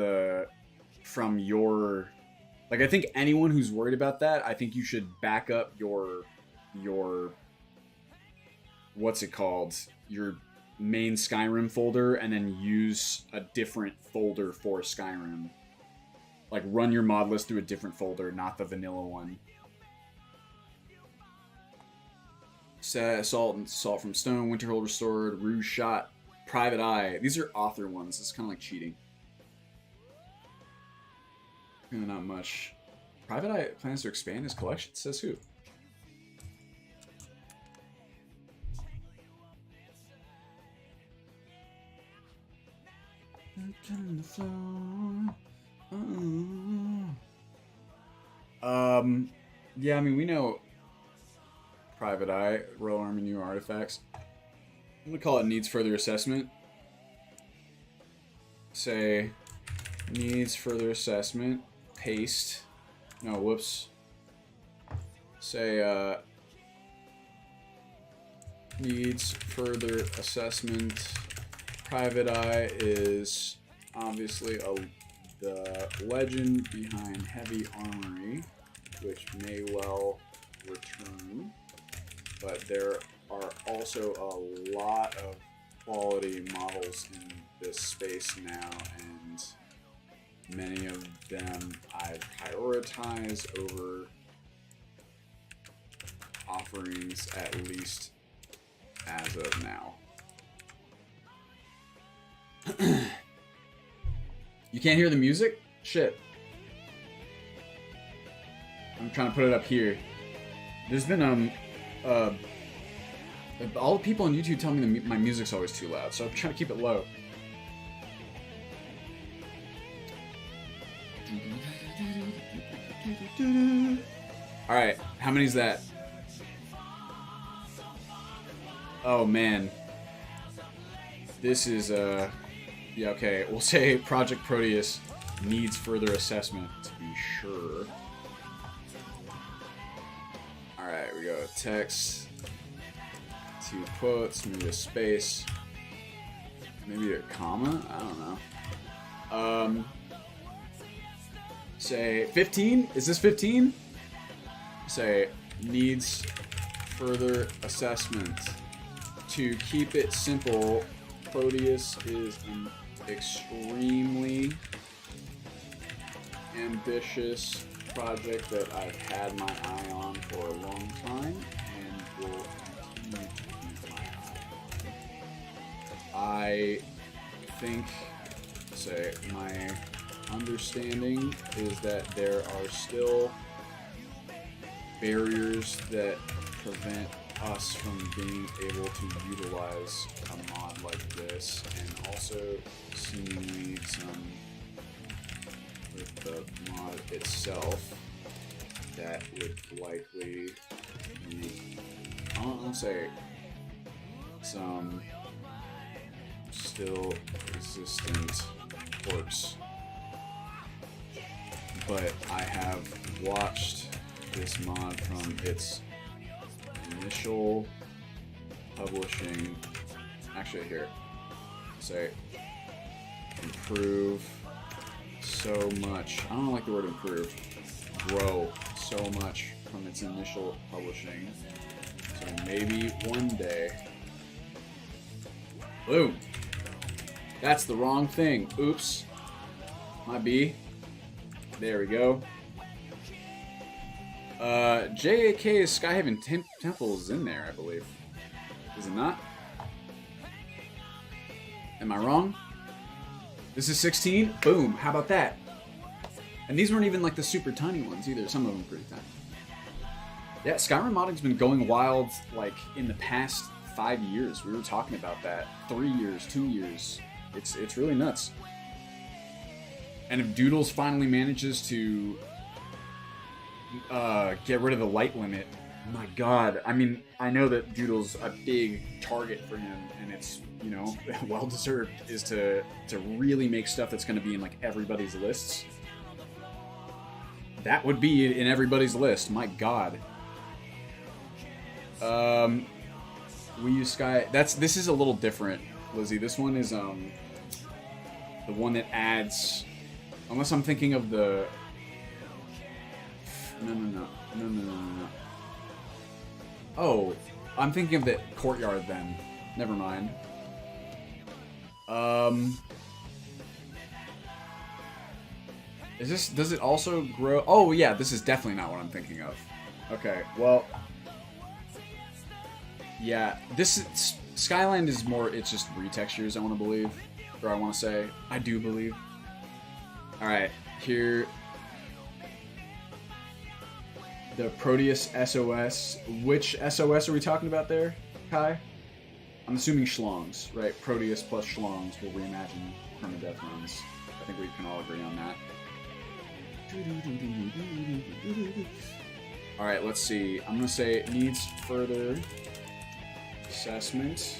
your... Like, I think anyone who's worried about that, I think you should back up your what's it called? Your main Skyrim folder, and then use a different folder for Skyrim. Like, run your mod list through a different folder, not the vanilla one. Salt from Stone, Winterhold Restored, Rouge Shot, Private Eye. These are author ones. It's kind of like cheating. Not much. Private Eye plans to expand his collection? Says who? Yeah, I mean, we know Private Eye, Royal Army new artifacts. I'm gonna call it needs further assessment. Say needs further assessment. Paste. No, whoops. Say needs further assessment. Private Eye is obviously the legend behind Heavy Armory, which may well return, but there are also a lot of quality models in this space now, and many of them I prioritize over offerings, at least as of now. You can't hear the music? Shit. I'm trying to put it up here. There's been all the people on YouTube tell me my music's always too loud, so I'm trying to keep it low. Alright, how many is that? Oh man. This is yeah, okay, we'll say Project Proteus needs further assessment to be sure. Alright, we go text, 2 quotes, maybe a space, maybe a comma, I don't know. Say 15? Is this 15? Say needs further assessment. To keep it simple, Proteus is an extremely ambitious project that I've had my eye on for a long time and will continue to keep my eye on. I think, say, my understanding is that there are still barriers that prevent us from being able to utilize a mod like this, and also seemingly some with the mod itself that would likely be, I'll say, some still existent quirks. But I have watched this mod from its initial publishing, actually here, say improve so much, I don't like the word improve, grow so much from its initial publishing, so maybe one day, boom, that's the wrong thing, oops, might be, there we go. JAK's Skyhaven Temple is in there, I believe. Is it not? Am I wrong? This is 16? Boom, how about that? And these weren't even like the super tiny ones either, some of them pretty tiny. Yeah, Skyrim modding's been going wild like in the past 5 years. We were talking about that. 3 years, 2 years. It's really nuts. And if Doodles finally manages to get rid of the light limit, my god, I mean, I know that Doodle's a big target for him, and it's, you know, well deserved, is to really make stuff that's going to be in like everybody's lists. That would be in everybody's list, my god. We use Sky, this is a little different, Lizzie. This one is the one that adds, unless I'm thinking of the No. Oh, I'm thinking of the courtyard then. Never mind. Does it also grow? Oh yeah, this is definitely not what I'm thinking of. Okay, well, yeah, Skyland is more, it's just retextures, I want to believe. Or I want to say, I do believe. Alright, here, the Proteus SOS. Which SOS are we talking about there, Kai? I'm assuming Schlongs, right? Proteus plus Schlongs will reimagine permadeath runs. I think we can all agree on that. All right, let's see. I'm gonna say it needs further assessment.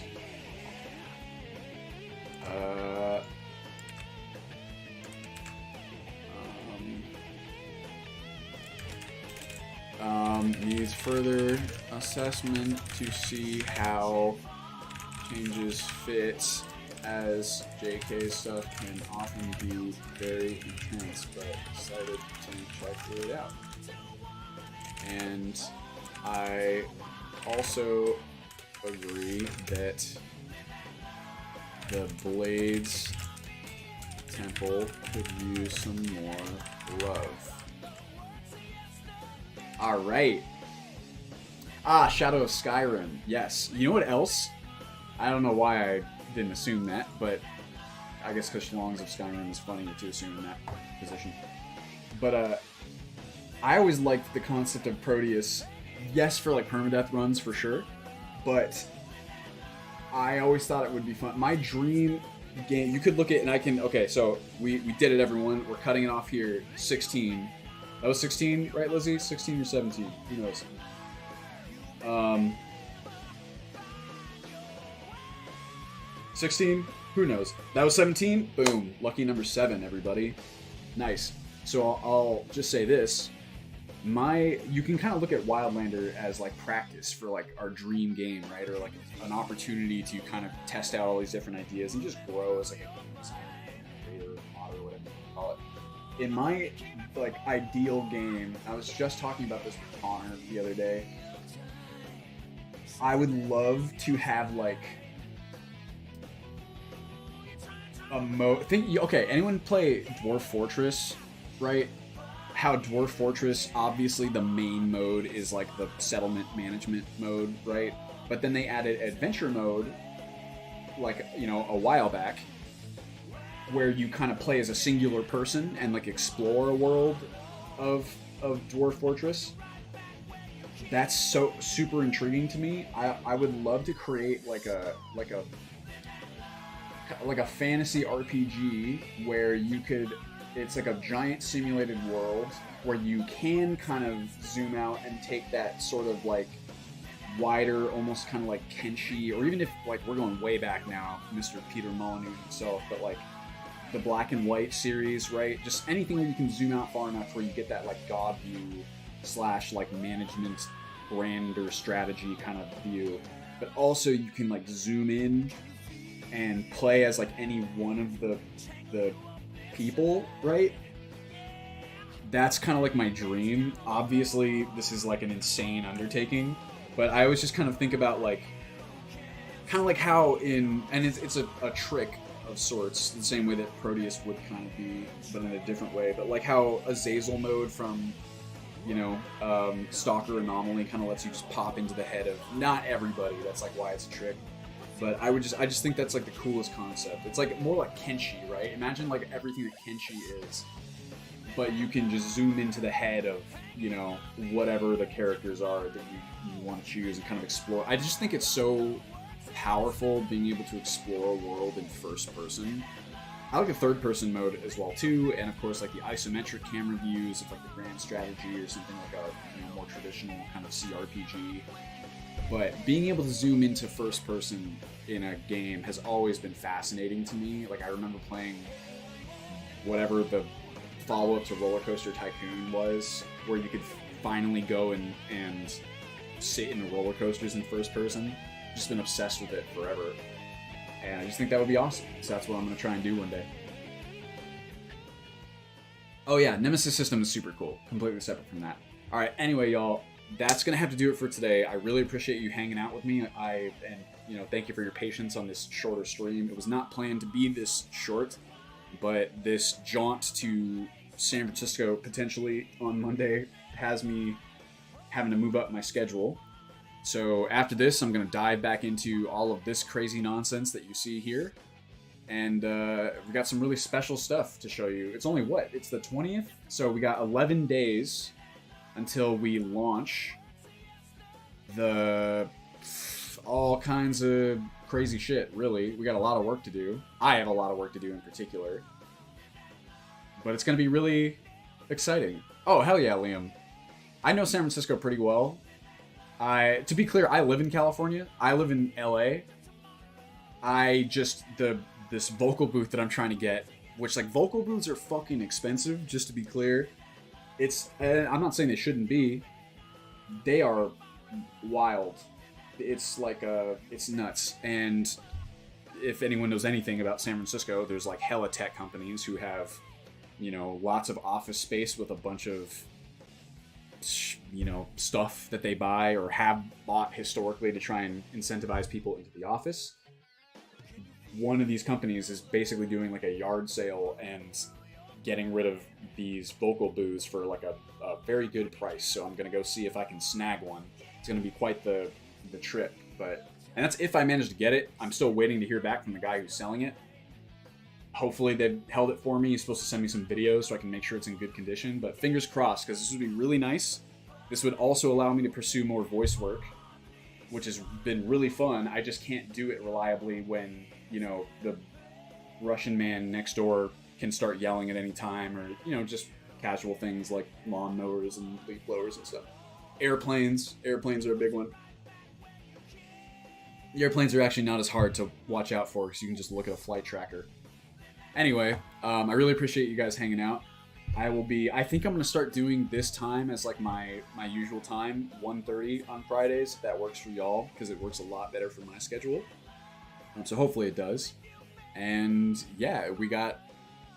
Needs further assessment to see how changes fit, as JK stuff can often be very intense, but decided to check it out. And I also agree that the Blades Temple could use some more love. Alright. Shadow of Skyrim. Yes. You know what else? I don't know why I didn't assume that, but I guess because Shlongs of Skyrim is funnier to assume in that position. But I always liked the concept of Proteus. Yes, for like permadeath runs for sure, but I always thought it would be fun. My dream game, you could look at, and I can, okay, so we did it, everyone. We're cutting it off here. 16. That was 16, right, Lizzie? 16 or 17? Who knows? 16? Who knows? That was 17? Boom. Lucky number 7, everybody. Nice. So I'll just say this. You can kind of look at Wildlander as like practice for like our dream game, right? Or like an opportunity to kind of test out all these different ideas and just grow as like a game designer, creator, modder, whatever you call it. In my like ideal game, I was just talking about this with Connor the other day. I would love to have like a okay, anyone play Dwarf Fortress, right? How Dwarf Fortress, obviously the main mode is like the settlement management mode, right? But then they added adventure mode, like, you know, a while back, where you kind of play as a singular person and like explore a world of Dwarf Fortress. That's so super intriguing to me. I would love to create like a fantasy RPG where you could, it's like a giant simulated world where you can kind of zoom out and take that sort of like wider, almost kind of like Kenshi, or even if like we're going way back now, Mr. Peter Molyneux himself, but like the Black and White series, right? Just anything where you can zoom out far enough where you get that like god view / like management grander strategy kind of view, but also you can like zoom in and play as like any one of the people, right? That's kind of like my dream. Obviously, this is like an insane undertaking, but I always just kind of think about like, kind of like how in, and it's a trick of sorts, the same way that Proteus would kind of be, but in a different way. But like how Azazel mode from, you know, Stalker Anomaly kind of lets you just pop into the head of not everybody. That's like why it's a trick. But I just think that's like the coolest concept. It's like more like Kenshi, right? Imagine like everything that Kenshi is, but you can just zoom into the head of, you know, whatever the characters are that you want to choose and kind of explore. I just think it's so powerful being able to explore a world in first person. I like a third person mode as well too, and of course like the isometric camera views of like the grand strategy or something like a, you know, more traditional kind of CRPG. But being able to zoom into first person in a game has always been fascinating to me. Like I remember playing whatever the follow-up to Roller Coaster Tycoon was, where you could finally go and sit in the roller coasters in first person. Just been obsessed with it forever. And I just think that would be awesome. So that's what I'm going to try and do one day. Oh yeah, Nemesis system is super cool. Completely separate from that. Alright, anyway, y'all, that's going to have to do it for today. I really appreciate you hanging out with me. And you know, thank you for your patience on this shorter stream. It was not planned to be this short, but this jaunt to San Francisco potentially on Monday has me having to move up my schedule. So after this, I'm going to dive back into all of this crazy nonsense that you see here. And we got some really special stuff to show you. It's only what? It's the 20th? So we got 11 days until we launch the all kinds of crazy shit, really. We got a lot of work to do. I have a lot of work to do in particular. But it's going to be really exciting. Oh, hell yeah, Liam. I know San Francisco pretty well. To be clear, I live in California. I live in LA. I just this vocal booth that I'm trying to get, which like vocal booths are fucking expensive. Just to be clear, I'm not saying they shouldn't be. They are wild. It's like it's nuts. And if anyone knows anything about San Francisco, there's like hella tech companies who have, lots of office space with a bunch of, stuff that they buy or have bought historically to try and incentivize people into the office. One of these companies is basically doing like a yard sale and getting rid of these vocal booths for like a very good price. So I'm gonna go see if I can snag one. It's gonna be quite the trip, and that's if I manage to get it. I'm still waiting to hear back from the guy who's selling it. Hopefully they've held it for me. He's supposed to send me some videos so I can make sure it's in good condition, but fingers crossed, because this would be really nice. This would also allow me to pursue more voice work, which has been really fun. I just can't do it reliably when, the Russian man next door can start yelling at any time, or, just casual things like lawnmowers and leaf blowers and stuff. Airplanes are a big one. The airplanes are actually not as hard to watch out for because you can just look at a flight tracker. Anyway, I really appreciate you guys hanging out. I think I'm going to start doing this time as like my usual time, 1:30 on Fridays, if that works for y'all, because it works a lot better for my schedule. So hopefully it does. And yeah, we got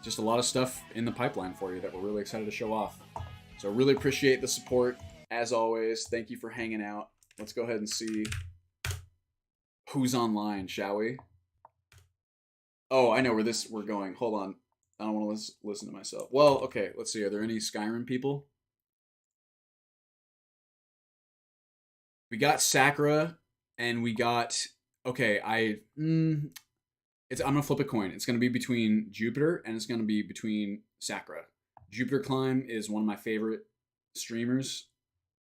just a lot of stuff in the pipeline for you that we're really excited to show off. So really appreciate the support. As always, thank you for hanging out. Let's go ahead and see who's online, shall we? Oh, I know where we're going. Hold on. I don't want to listen to myself. Well, okay, let's see. Are there any Skyrim people? We got Sakura, and we got... Okay, I'm gonna flip a coin. It's gonna be between Jupiter, and it's gonna be between Sakura. Jupiter Climb is one of my favorite streamers,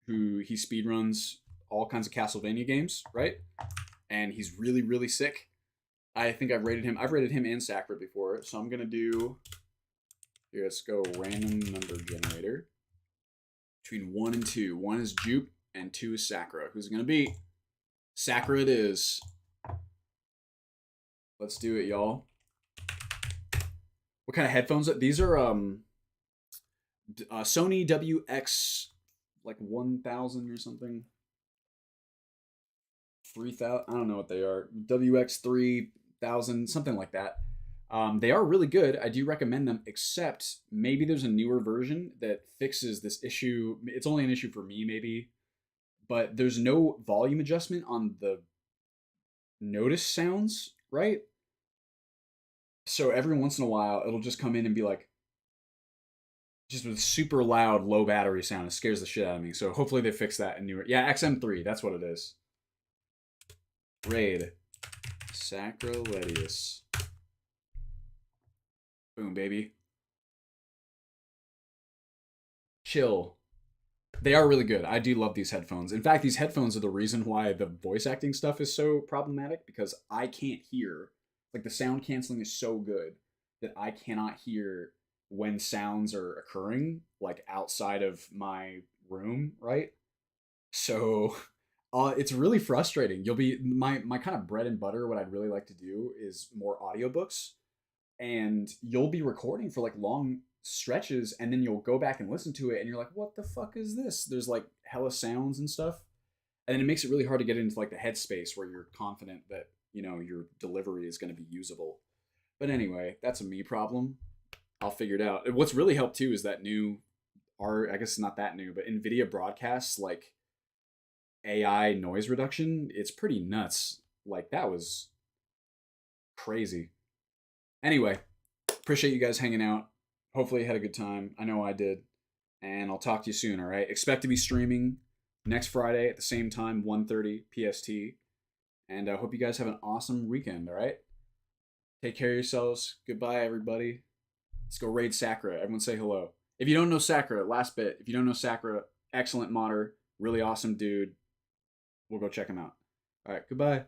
he speedruns all kinds of Castlevania games, right? And he's really, really sick. I think I've rated him and Sakura before, so I'm gonna do... Here, let's go random number generator. Between 1 and 2. 1 is Jupe, and 2 is Sakura. Who's it gonna be? Sakura it is. Let's do it, y'all. What kind of headphones? These are Sony WX like 1000 or something. 3000. I don't know what they are. WX 3000, something like that. They are really good. I do recommend them, except maybe there's a newer version that fixes this issue. It's only an issue for me, maybe, but there's no volume adjustment on the notice sounds, right? So every once in a while, it'll just come in and be like, just with super loud, low battery sound. It scares the shit out of me. So hopefully they fix that in newer. Yeah, XM3, that's what it is. Raid. Sacrilegious. Boom, baby. Chill. They are really good. I do love these headphones. In fact, these headphones are the reason why the voice acting stuff is so problematic, because I can't hear. Like, the sound canceling is so good that I cannot hear when sounds are occurring, like, outside of my room, right? So, it's really frustrating. You'll be... My kind of bread and butter, what I'd really like to do is more audiobooks. And you'll be recording for, like, long stretches, and then you'll go back and listen to it, and you're like, what the fuck is this? There's, like, hella sounds and stuff. And then it makes it really hard to get into, like, the headspace where you're confident that, you know, your delivery is going to be usable. But anyway, that's a me problem. I'll figure it out. What's really helped, too, is that new... I guess it's not that new, but NVIDIA broadcasts, like, AI noise reduction. It's pretty nuts. Like, that was crazy. Anyway, appreciate you guys hanging out. Hopefully you had a good time. I know I did. And I'll talk to you soon, all right? Expect to be streaming next Friday at the same time, 1:30 PST. And I hope you guys have an awesome weekend, all right? Take care of yourselves. Goodbye, everybody. Let's go raid Sakura. Everyone say hello. If you don't know Sakura, last bit. If you don't know Sakura, excellent modder. Really awesome dude. We'll go check him out. All right, goodbye.